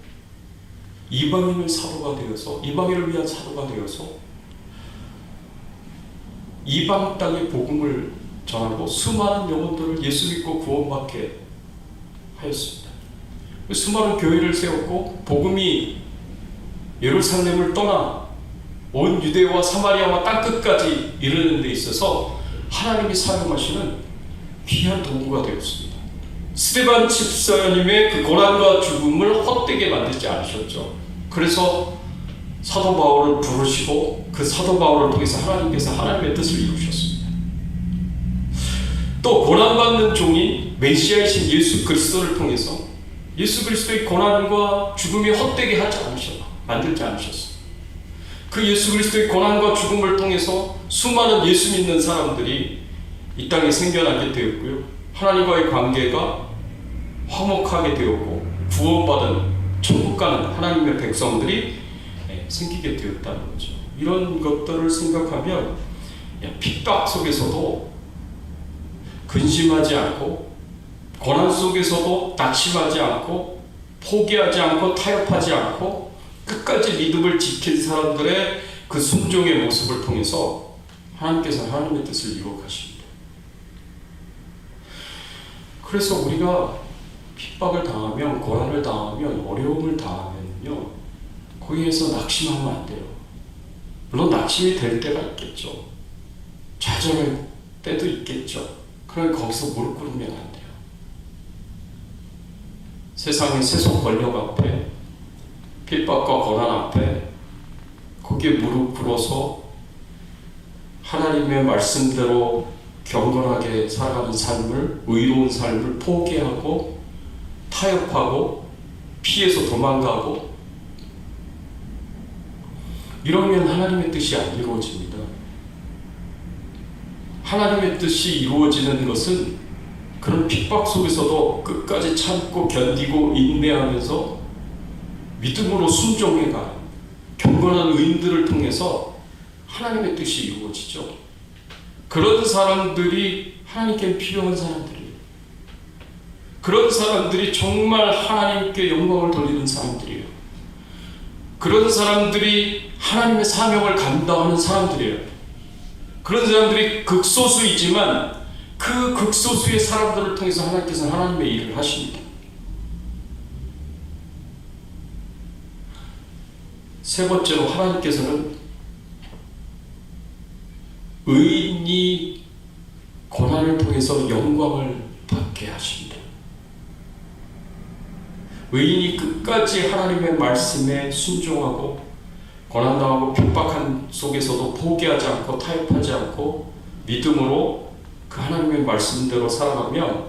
이방인을 사도가 되어서, 이방인을 위한 사도가 되어서 이방 땅의 복음을 전하고 수많은 영혼들을 예수 믿고 구원받게 하였습니다. 수많은 교회를 세웠고, 복음이 예루살렘을 떠나 온 유대와 사마리아와 땅끝까지 이르는 데 있어서 하나님이 사용하시는 귀한 도구가 되었습니다. 스데반 집사님의 그 고난과 죽음을 헛되게 만들지 않으셨죠. 그래서 사도 바울을 부르시고 그 사도 바울을 통해서 하나님께서 하나님의 뜻을 이루셨습니다. 또 고난받는 종인 메시아이신 예수 그리스도를 통해서 예수 그리스도의 고난과 죽음이 헛되게 하지 만들지 않으셨습니다. 그 예수 그리스도의 고난과 죽음을 통해서 수많은 예수 믿는 사람들이 이 땅에 생겨나게 되었고요. 하나님과의 관계가 화목하게 되었고, 구원받은 천국 가는 하나님의 백성들이 생기게 되었다는 거죠. 이런 것들을 생각하면 핍박 속에서도 근심하지 않고, 고난 속에서도 낙심하지 않고, 포기하지 않고, 타협하지 않고 끝까지 믿음을 지킨 사람들의 그 순종의 모습을 통해서 하나님께서 하나님의 뜻을 이루어 가십니다. 그래서 우리가 핍박을 당하면, 고난을 당하면, 어려움을 당하면요, 거기에서 낙심하면 안 돼요. 물론 낙심이 될 때가 있겠죠. 좌절할 때도 있겠죠. 그러나 거기서 무릎 꿇으면 안 돼요. 세상의 세속 권력 앞에, 핍박과 고난 앞에 거기에 무릎 꿇어서 하나님의 말씀대로 경건하게 살아가는 삶을, 의로운 삶을 포기하고 타협하고 피해서 도망가고 이러면 하나님의 뜻이 안 이루어집니다. 하나님의 뜻이 이루어지는 것은 그런 핍박 속에서도 끝까지 참고 견디고 인내하면서 믿음으로 순종해가 경건한 의인들을 통해서 하나님의 뜻이 이루어지죠. 그런 사람들이 하나님께 필요한 사람들이에요. 그런 사람들이 정말 하나님께 영광을 돌리는 사람들이에요. 그런 사람들이 하나님의 사명을 감당하는 사람들이에요. 그런 사람들이 극소수이지만 그 극소수의 사람들을 통해서 하나님께서 하나님의 일을 하십니다. 세 번째로, 하나님께서는 의인이 고난을 통해서 영광을 받게 하십니다. 의인이 끝까지 하나님의 말씀에 순종하고 고난당하고 핍박한 속에서도 포기하지 않고 타협하지 않고 믿음으로 그 하나님의 말씀대로 살아가면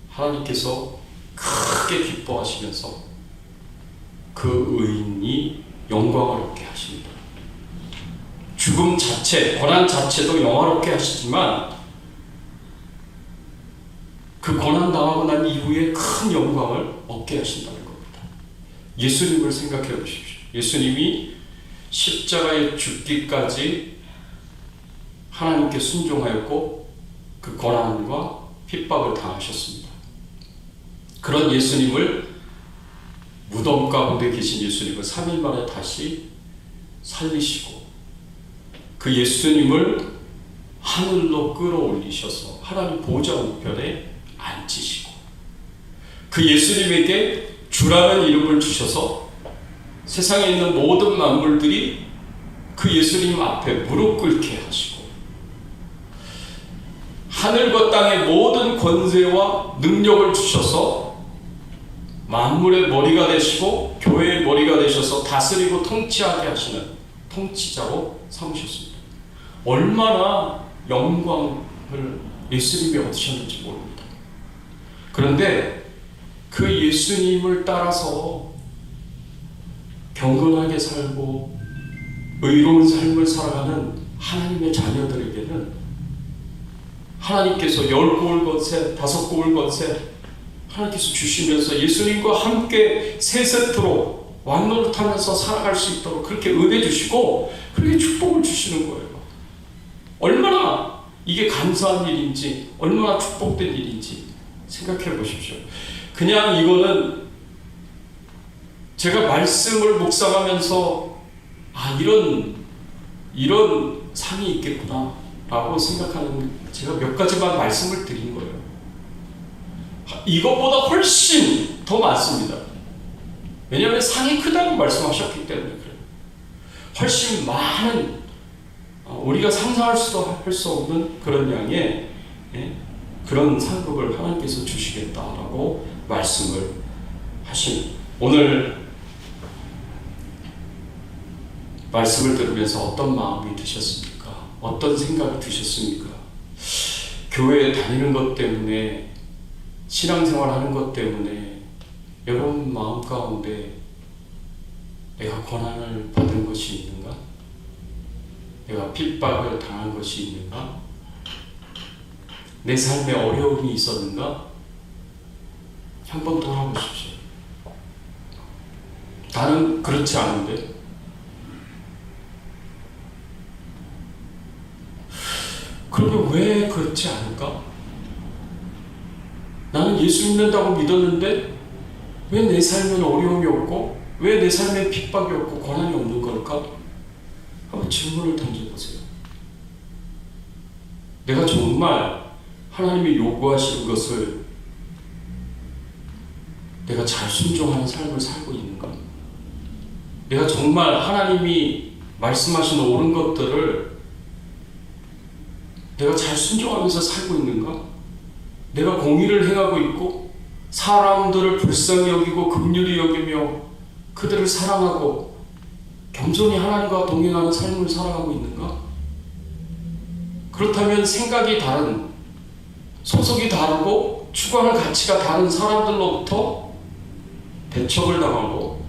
하나님께서 크게 기뻐하시면서 그 의인이 영광을 얻게 하십니다. 죽음 자체, 고난 자체도 영화롭게 하시지만 그 고난 당하고 난 이후에 큰 영광을 얻게 하신다는 겁니다. 예수님을 생각해 보십시오. 예수님이 십자가에 죽기까지 하나님께 순종하였고 그 고난과 핍박을 당하셨습니다. 그런 예수님을, 무덤 가운데 계신 예수님을 3일 만에 다시 살리시고 그 예수님을 하늘로 끌어올리셔서 하나님 보좌 우편에 앉히시고 그 예수님에게 주라는 이름을 주셔서 세상에 있는 모든 만물들이 그 예수님 앞에 무릎 꿇게 하시고 하늘과 땅의 모든 권세와 능력을 주셔서 만물의 머리가 되시고 교회의 머리가 되셔서 다스리고 통치하게 하시는 통치자로 삼으셨습니다. 얼마나 영광을 예수님이 얻으셨는지 모릅니다. 그런데 그 예수님을 따라서 경건하게 살고 의로운 삶을 살아가는 하나님의 자녀들에게는 하나님께서 10고울 것에 5고울 것에 하나님께서 주시면서 예수님과 함께 세 세트로 왕노릇하면서 살아갈 수 있도록 그렇게 은혜 주시고 그렇게 축복을 주시는 거예요. 얼마나 이게 감사한 일인지, 얼마나 축복된 일인지 생각해 보십시오. 그냥 이거는 제가 말씀을 묵상하면서 이런 상이 있겠구나 라고 생각하는, 제가 몇 가지만 말씀을 드린 거예요. 이것보다 훨씬 더 많습니다. 왜냐하면 상이 크다고 말씀하셨기 때문에 그래요. 훨씬 많은, 우리가 상상할 수도 할 수 없는 그런 양의 그런 상급을 하나님께서 주시겠다라고 말씀을 하신, 오늘 말씀을 들으면서 어떤 마음이 드셨습니까? 어떤 생각이 드셨습니까? 교회에 다니는 것 때문에, 신앙생활 하는 것 때문에 여러분 마음 가운데 내가 고난을 받은 것이 있는가? 내가 핍박을 당한 것이 있는가? 내 삶에 어려움이 있었는가? 한번 돌아보십시오. 나는 그렇지 않은데, 그러면 왜 그렇지 않을까? 나는 예수 믿는다고 믿었는데 왜 내 삶엔 어려움이 없고 왜 내 삶에 핍박이 없고 고난이 없는 걸까? 한번 질문을 던져보세요. 내가 정말 하나님이 요구하시는 것을 내가 잘 순종하는 삶을 살고 있는가? 내가 정말 하나님이 말씀하신 옳은 것들을 내가 잘 순종하면서 살고 있는가? 내가 공의를 행하고 있고 사람들을 불쌍히 여기고 긍휼히 여기며 그들을 사랑하고 겸손히 하나님과 동행하는 삶을 살아가고 있는가? 그렇다면 생각이 다른, 소속이 다르고 추구하는 가치가 다른 사람들로부터 배척을 당하고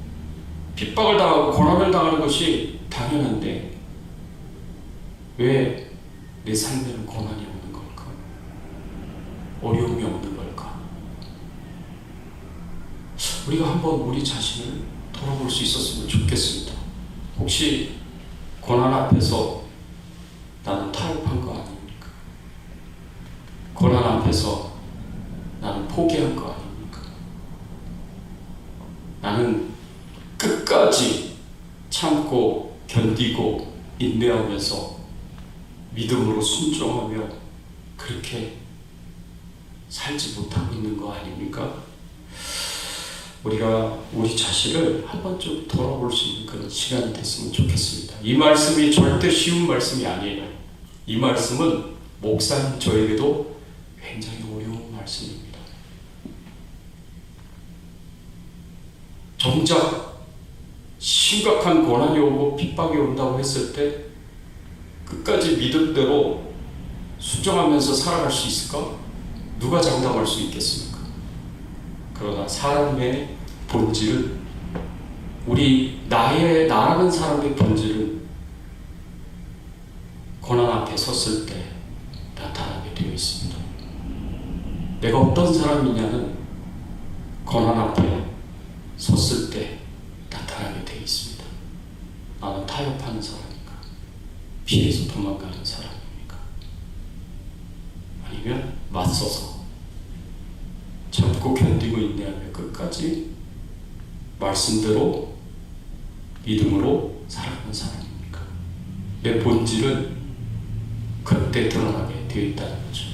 핍박을 당하고 고난을 당하는 것이 당연한데 왜 내 삶에는 고난이 없는 걸까? 어려움이 없는 걸까? 우리가 한번 우리 자신을 돌아볼 수 있었으면 좋겠습니다. 혹시 고난 앞에서 나는 타협한 거 아닙니까? 고난 앞에서 나는 포기한 거 아닙니까? 나는 끝까지 참고 견디고 인내하면서 믿음으로 순종하며 그렇게 살지 못하고 있는 거 아닙니까? 우리가 우리 자신을 한 번쯤 돌아볼 수 있는 그런 시간이 됐으면 좋겠습니다. 이 말씀이 절대 쉬운 말씀이 아니에요. 이 말씀은 목사님 저에게도 굉장히 어려운 말씀입니다. 정작 심각한 고난이 오고 핍박이 온다고 했을 때 끝까지 믿음대로 순종하면서 살아갈 수 있을까? 누가 장담할 수 있겠습니까? 그러나 사람의 본질은, 나라는 사람의 본질은 고난 앞에 섰을 때 나타나게 되어 있습니다. 내가 어떤 사람이냐는 고난 앞에 섰을 때 있습니다. 나는 타협하는 사람인가? 피해서 도망가는 사람입니까? 아니면 맞서서 참고 견디고 인내하며 끝까지 말씀대로 믿음으로 살아가는 사람입니까? 내 본질은 그때 드러나게 되어 있다는 거죠.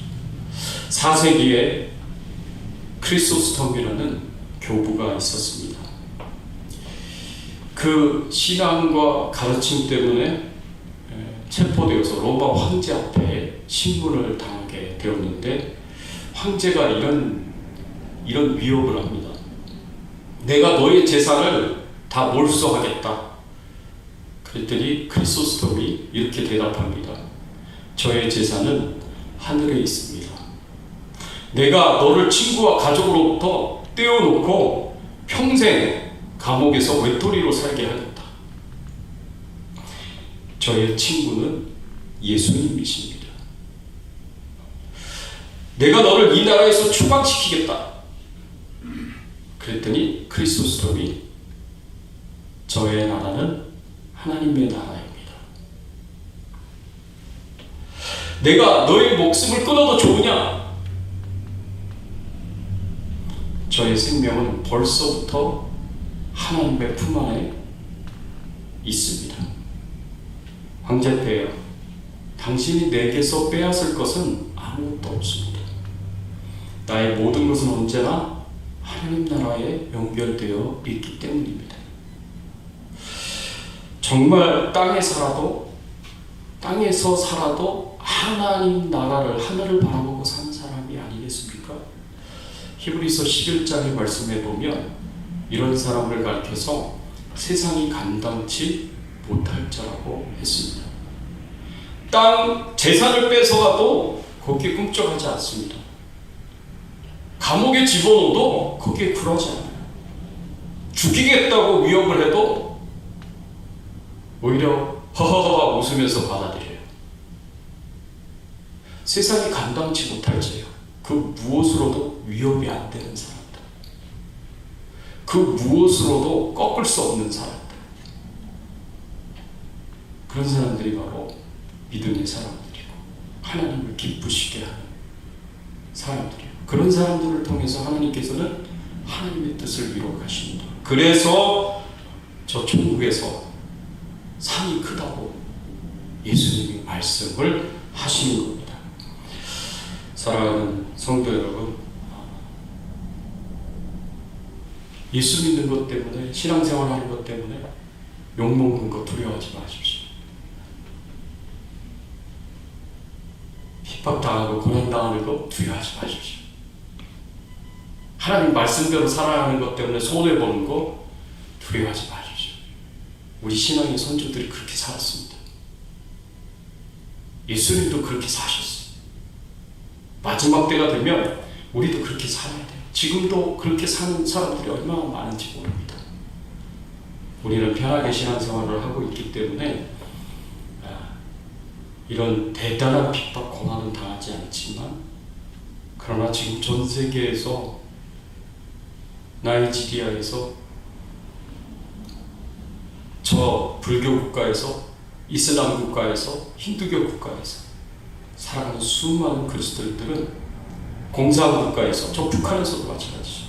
4세기에 크리소스톰이라는 교부가 있었습니다. 그 신앙과 가르침 때문에 체포되어서 로마 황제 앞에 신문을 당하게 되었는데, 황제가 이런 위협을 합니다. 내가 너의 재산을 다 몰수하겠다. 그랬더니 크리소스톰이 이렇게 대답합니다. 저의 재산은 하늘에 있습니다. 내가 너를 친구와 가족으로부터 떼어놓고 평생 감옥에서 외톨이로 살게 하겠다. 저의 친구는 예수님이십니다. 내가 너를 이 나라에서 추방시키겠다. 그랬더니 크리소스톰이 저의 나라는 하나님의 나라입니다. 내가 너의 목숨을 끊어도 좋으냐? 저의 생명은 벌써부터 하나님의 품 안에 있습니다. 황제폐하, 당신이 내게서 빼앗을 것은 아무것도 없습니다. 나의 모든 것은 언제나 하나님 나라에 연결되어 있기 때문입니다. 정말 땅에서 살아도 하나님 나라를, 하늘을 바라보고 사는 사람이 아니겠습니까? 히브리서 11장의 말씀에 보면 이런 사람을 가리켜서 세상이 감당치 못할 자라고 했습니다. 땅 재산을 뺏어가도 거기에 꿈쩍하지 않습니다. 감옥에 집어넣어도 거기에 굴하지 않아요. 죽이겠다고 위협을 해도 오히려 허허허 웃으면서 받아들여요. 세상이 감당치 못할 죄요. 그 무엇으로도 위협이 안 되는 사람들, 그 무엇으로도 꺾을 수 없는 사람들, 그런 사람들이 바로 믿음의 사람들이고 하나님을 기쁘시게 하는 사람들이에요. 그런 사람들을 통해서 하나님께서는 하나님의 뜻을 이루어 가십니다. 그래서 저 천국에서 산이 크다고 예수님이 말씀을 하시는 겁니다. 사랑하는 성도 여러분, 예수 믿는 것 때문에, 신앙생활 하는 것 때문에 욕먹는 거 두려워하지 마십시오. 핍박당하고 고난당하는 거 두려워하지 마십시오. 하나님 말씀대로 살아가는 것 때문에 손해보는 거 두려워하지 마십시오. 우리 신앙의 선조들이 그렇게 살았습니다. 예수님도 그렇게 사셨어요. 마지막 때가 되면 우리도 그렇게 살아야 돼요. 지금도 그렇게 사는 사람들이 얼마나 많은지 모릅니다. 우리는 편하게 신앙생활을 하고 있기 때문에 이런 대단한 핍박, 고난은 당하지 않지만, 그러나 지금 전 세계에서, 나이지리아에서, 저 불교 국가에서, 이슬람 국가에서, 힌두교 국가에서 살아가는 수많은 그리스도인들은 공산 국가에서, 저 북한에서도 마찬가지죠.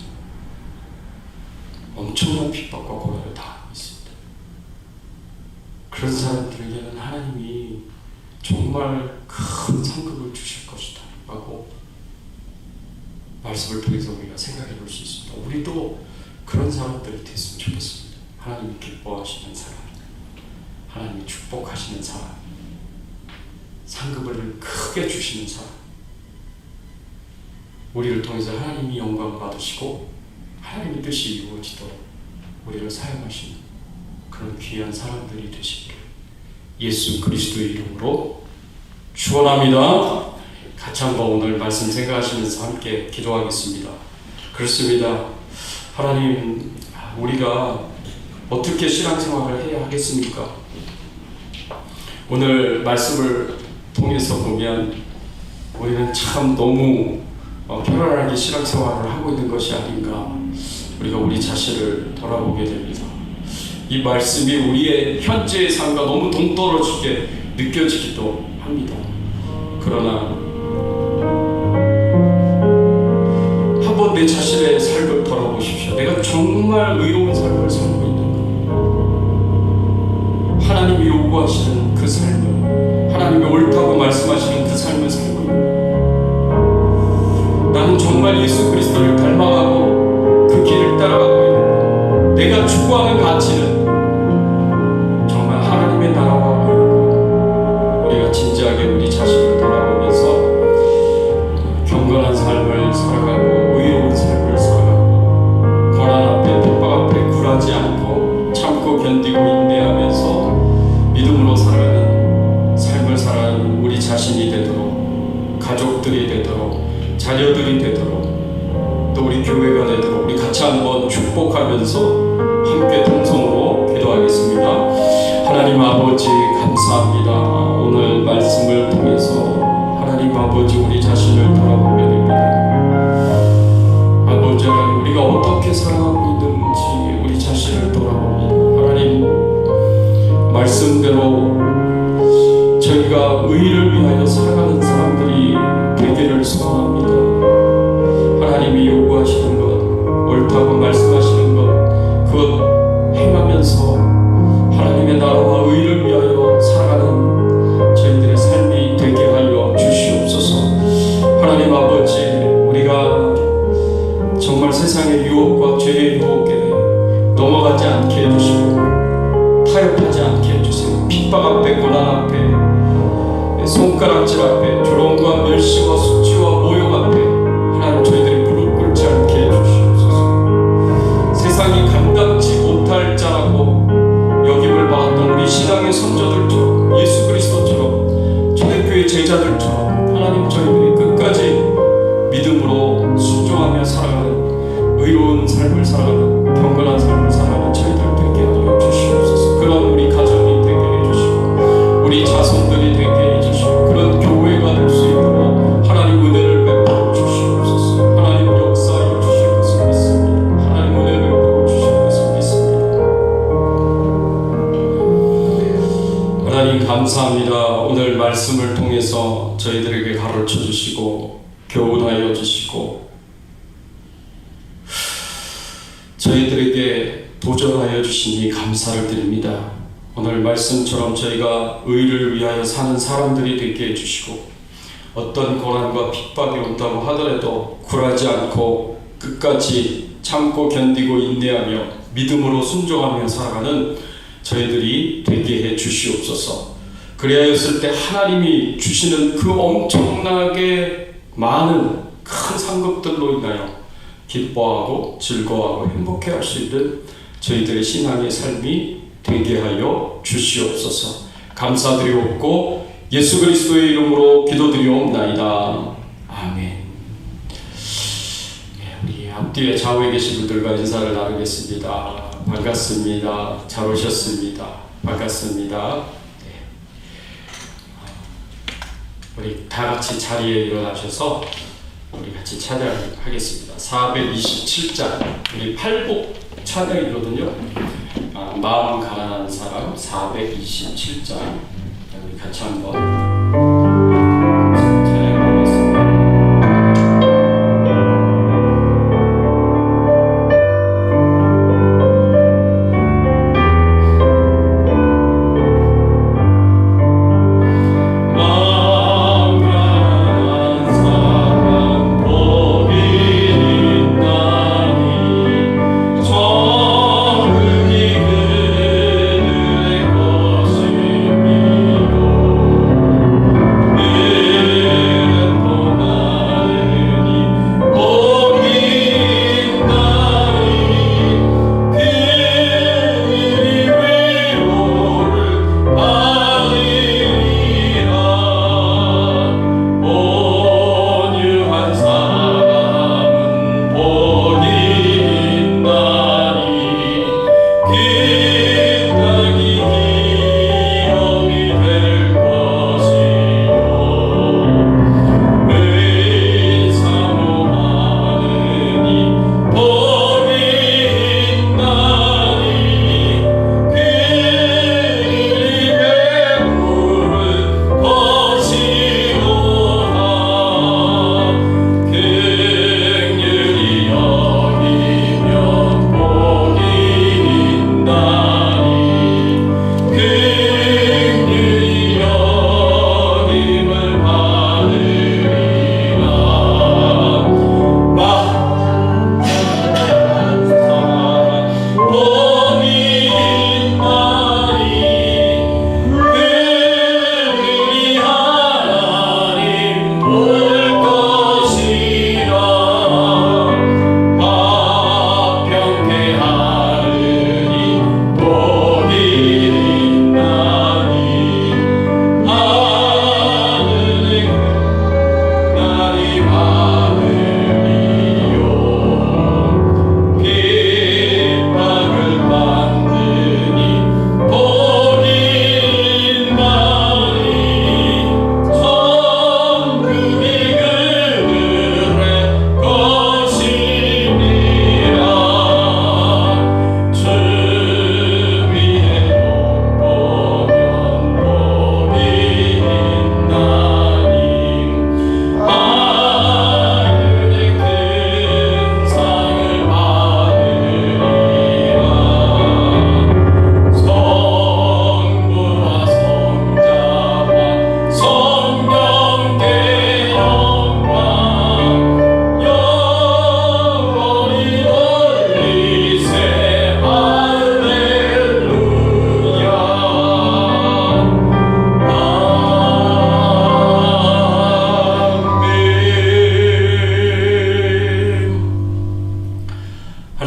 엄청난 핍박과 고난을 당하고 있습니다. 그런 사람들에게는 하나님이 정말 큰 상급을 주실 것이다 라고 말씀을 통해서 우리가 생각해 볼 수 있습니다. 우리도 그런 사람들이 됐으면 좋겠습니다. 하나님이 기뻐하시는 사람, 하나님이 축복하시는 사람, 상급을 크게 주시는 사람, 우리를 통해서 하나님이 영광 받으시고 하나님의 뜻이 이루어지도록 우리를 사용하시는 그런 귀한 사람들이 되시기를 예수 그리스도의 이름으로 축원합니다. 같이 한번 오늘 말씀 생각하시면서 함께 기도하겠습니다. 그렇습니다. 하나님, 우리가 어떻게 신앙생활을 해야 하겠습니까? 오늘 말씀을 통해서 보면 우리는 참 너무 편안하게 신앙생활을 하고 있는 것이 아닌가, 우리가 우리 자신을 돌아보게 됩니다. 이 말씀이 우리의 현재의 삶과 너무 동떨어지게 느껴지기도 합니다. 그러나 한번 내 자신의 삶을 돌아보십시오. 내가 정말 의로운 삶을 살고 있는가? 하나님이 요구하시는 그 삶을, 하나님이 옳다고 말씀하시는 그 삶을 살고 있는가? 나는 정말 예수 그리스도를 닮아가고 그 길을 따라가고 있는가? 내가 추구하는 가치는 정말 하나님의 나라와 의인가? 우리가 진지하게 우리 자신을 돌아보면서 경건한 삶을 살아가고 의로운 삶을 살아가고 고난 앞에 핍박 앞에 굴하지 않고 참고 견디고 인내하면서 믿음으로 살아가는 삶을 살아가는 우리 자신이 되도록, 가족들이 되도록, 자녀들이 되도록, 또 우리 교회가 되도록 우리 같이 한번 축복하면서 함께 동성으로 기도하겠습니다. 하나님 아버지 감사합니다. 오늘 말씀을 통해서 하나님 아버지 우리 자신을 돌아보게 됩니다. 아버지 하나님, 우리가 어떻게 살아가고 있는지 우리 자신을 돌아봅니다. 하나님 말씀대로 저희가 의를 위하여 살아가는 사람들이 되기를 소원합니다. 하나님이 요구하시는 것, 옳다고 말씀하시는 것, 그것 행하면서 하나님의 나라와 의를 위하여 살아가는 저희들의 삶이 되게 하여 주시옵소서. 하나님 아버지, 우리가 정말 세상의 유혹과 죄의 유혹에 넘어가지 않게 해주시고 타협하지 않게 해주세요. 핍박 앞에, 고난 앞에, 손가락질 앞에, 조롱과 멸시와 수치와 모욕 앞에 하나님 저희들이 무릎 꿇지 않게 해주시옵소서. 세상이 감당치 못할 자라고 여김을 받았던 우리 신앙의 선조들처럼, 예수 그리스도처럼, 초대교회 제자들처럼 하나님 저희들이 끝까지 믿음으로 순종하며 살아가는 의로운 삶을 살아가는 경건한 삶을 살아가는 저희들 되게 하여 주시옵소서. 그런 우리 가정이 되게 해주시고 우리 자손들이 되게 해주시고 그런 교회가 될 수 있도록 하나님 은혜를 베풀어 주시옵소서. 하나님 역사하여 주실 것을 믿습니다. 하나님 은혜를 베풀어 주실 것을 믿습니다. 하나님 감사합니다. 오늘 말씀을 통해서 저희들에게 가르쳐 주시고 교훈하여 주시고 저희들에게 도전하여 주시니 감사를 드립니다. 오늘 말씀처럼 저희가 의를 위하여 사는 사람들이 되게 해주시고 어떤 고난과 핍박이 온다고 하더라도 굴하지 않고 끝까지 참고 견디고 인내하며 믿음으로 순종하며 살아가는 저희들이 되게 해 주시옵소서. 그리하였을 때 하나님이 주시는 그 엄청나게 많은 큰 상급들로 인하여 기뻐하고 즐거워하고 행복해할 수 있는 저희들의 신앙의 삶이 되게 하여 주시옵소서. 감사드리옵고 예수 그리스도의 이름으로 기도드리옵나이다. 아멘. 우리 앞뒤에 좌우에 계신 분들과 인사를 나누겠습니다. 반갑습니다. 잘 오셨습니다. 반갑습니다. 우리 다 같이 자리에 일어나셔서 우리 같이 찬양하겠습니다. 427장 우리 8곡 찬양이거든요. 마음 가난한 사람 427장 우리 같이 한번 찬양하겠습니다. 주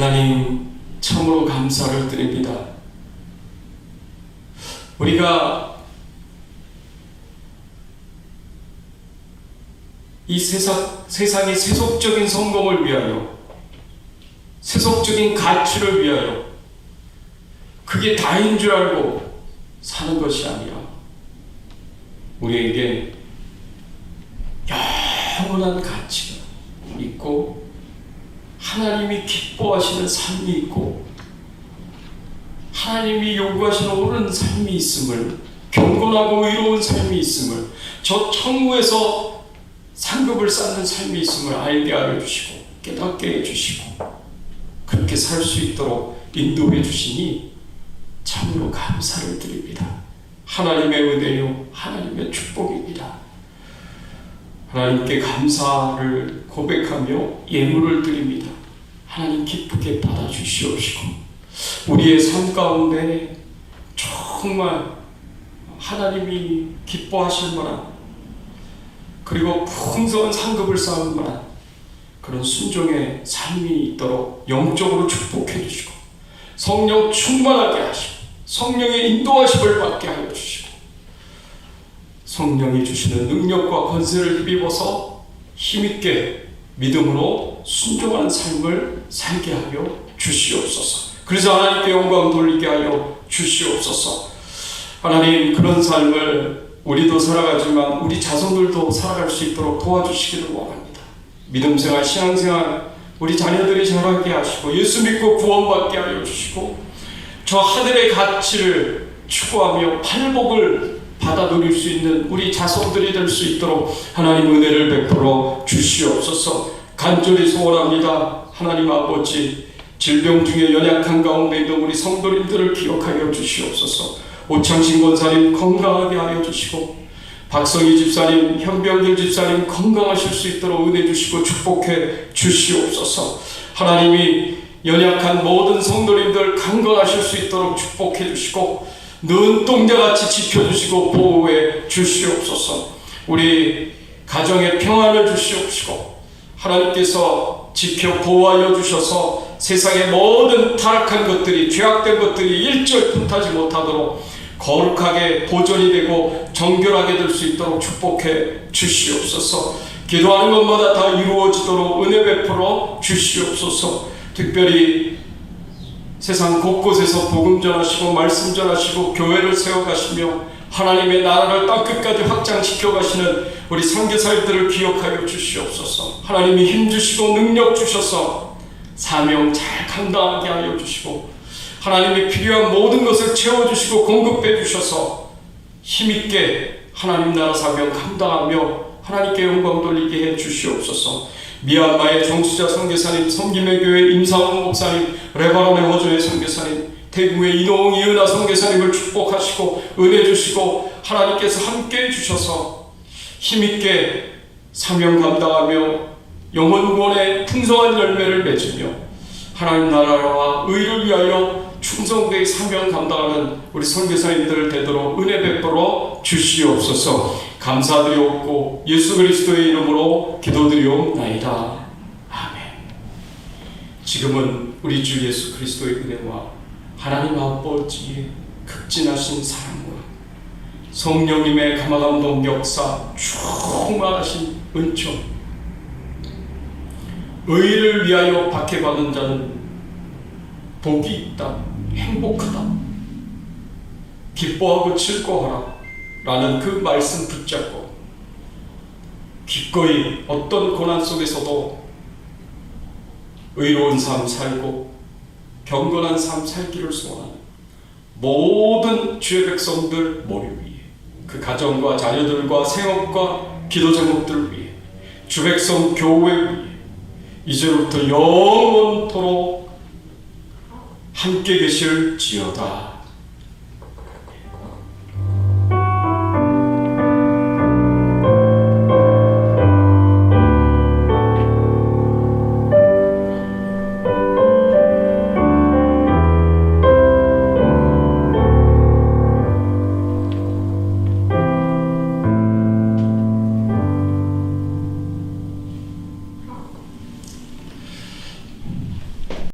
하나님 참으로 감사를 드립니다. 우리가 이 세상의 세속적인 성공을 위하여, 세속적인 가치를 위하여 그게 다인 줄 알고 사는 것이 아니라 우리에게 영원한 가치가 있고 하나님이 기뻐하시는 삶이 있고 하나님이 요구하시는 옳은 삶이 있음을, 경건하고 의로운 삶이 있음을, 저 천국에서 상급을 쌓는 삶이 있음을 알게 하여 주시고 깨닫게 해주시고 그렇게 살 수 있도록 인도해 주시니 참으로 감사를 드립니다. 하나님의 은혜요 하나님의 축복입니다. 하나님께 감사를 고백하며 예물을 드립니다. 하나님 기쁘게 받아주시옵시고 우리의 삶 가운데 정말 하나님이 기뻐하실 만한 그리고 풍성한 상급을 쌓을 만한 그런 순종의 삶이 있도록 영적으로 축복해 주시고 성령 충만하게 하시고 성령의 인도하심을 받게 하여 주시고 성령이 주시는 능력과 권세를 힘입어서 힘있게 믿음으로 순종하는 삶을 살게 하여 주시옵소서. 그래서 하나님께 영광 돌리게 하여 주시옵소서. 하나님 그런 삶을 우리도 살아가지만 우리 자손들도 살아갈 수 있도록 도와주시기를 원합니다. 믿음생활, 신앙생활 우리 자녀들이 자라게 하시고 예수 믿고 구원받게 하여 주시고 저 하늘의 가치를 추구하며 팔복을 받아 누릴 수 있는 우리 자손들이 될 수 있도록 하나님 은혜를 베풀어 주시옵소서. 간절히 소원합니다. 하나님 아버지 질병 중에 연약한 가운데 있는 우리 성도님들을 기억하여 주시옵소서. 오창신 권사님 건강하게 하여 주시고 박성희 집사님, 현병길 집사님 건강하실 수 있도록 은혜 주시고 축복해 주시옵소서. 하나님이 연약한 모든 성도님들 강건하실 수 있도록 축복해 주시고 눈동자같이 지켜주시고 보호해 주시옵소서. 우리 가정에 평안을 주시옵시고 하나님께서 지켜 보호하여 주셔서 세상의 모든 타락한 것들이 죄악된 것들이 일절 틈타지 못하도록 거룩하게 보존이 되고 정결하게 될 수 있도록 축복해 주시옵소서. 기도하는 것마다 다 이루어지도록 은혜 베풀어 주시옵소서. 특별히 세상 곳곳에서 복음 전하시고 말씀 전하시고 교회를 세워가시며 하나님의 나라를 땅끝까지 확장시켜 가시는 우리 선교사님들을 기억하여 주시옵소서. 하나님이 힘주시고 능력 주셔서 사명 잘 감당하게 하여 주시고 하나님이 필요한 모든 것을 채워주시고 공급해 주셔서 힘있게 하나님 나라 사명 감당하며 하나님께 영광 돌리게 해 주시옵소서. 미얀마의 정수자 선교사님, 섬김의 교회 임상훈 목사님, 레바논의 호주의 선교사님, 태국의 이노웅 이은하 선교사님을 축복하시고 은혜 주시고 하나님께서 함께 해주셔서 힘있게 사명 감당하며 영혼 구원의 풍성한 열매를 맺으며 하나님 나라와 의를 위하여 충성되게 사명 감당하는 우리 선교사님들 되도록 은혜 베풀어 주시옵소서. 감사드리옵고 예수 그리스도의 이름으로 기도드리옵나이다. 아멘. 지금은 우리 주 예수 그리스도의 은혜와 하나님 아버지의 극진하신 사랑과 성령님의 감화감동 역사 충만하신 은총, 의를 위하여 박해받은 자는 복이 있다, 행복하다, 기뻐하고 즐거워하라 라는 그 말씀 붙잡고 기꺼이 어떤 고난 속에서도 의로운 삶 살고 경건한 삶 살기를 소원하는 모든 주의 백성들 머리 위에 그 가정과 자녀들과 생업과 기도 제목들을 위해 주 백성 교회 위에 이제부터 영원토록 함께 계실지어다.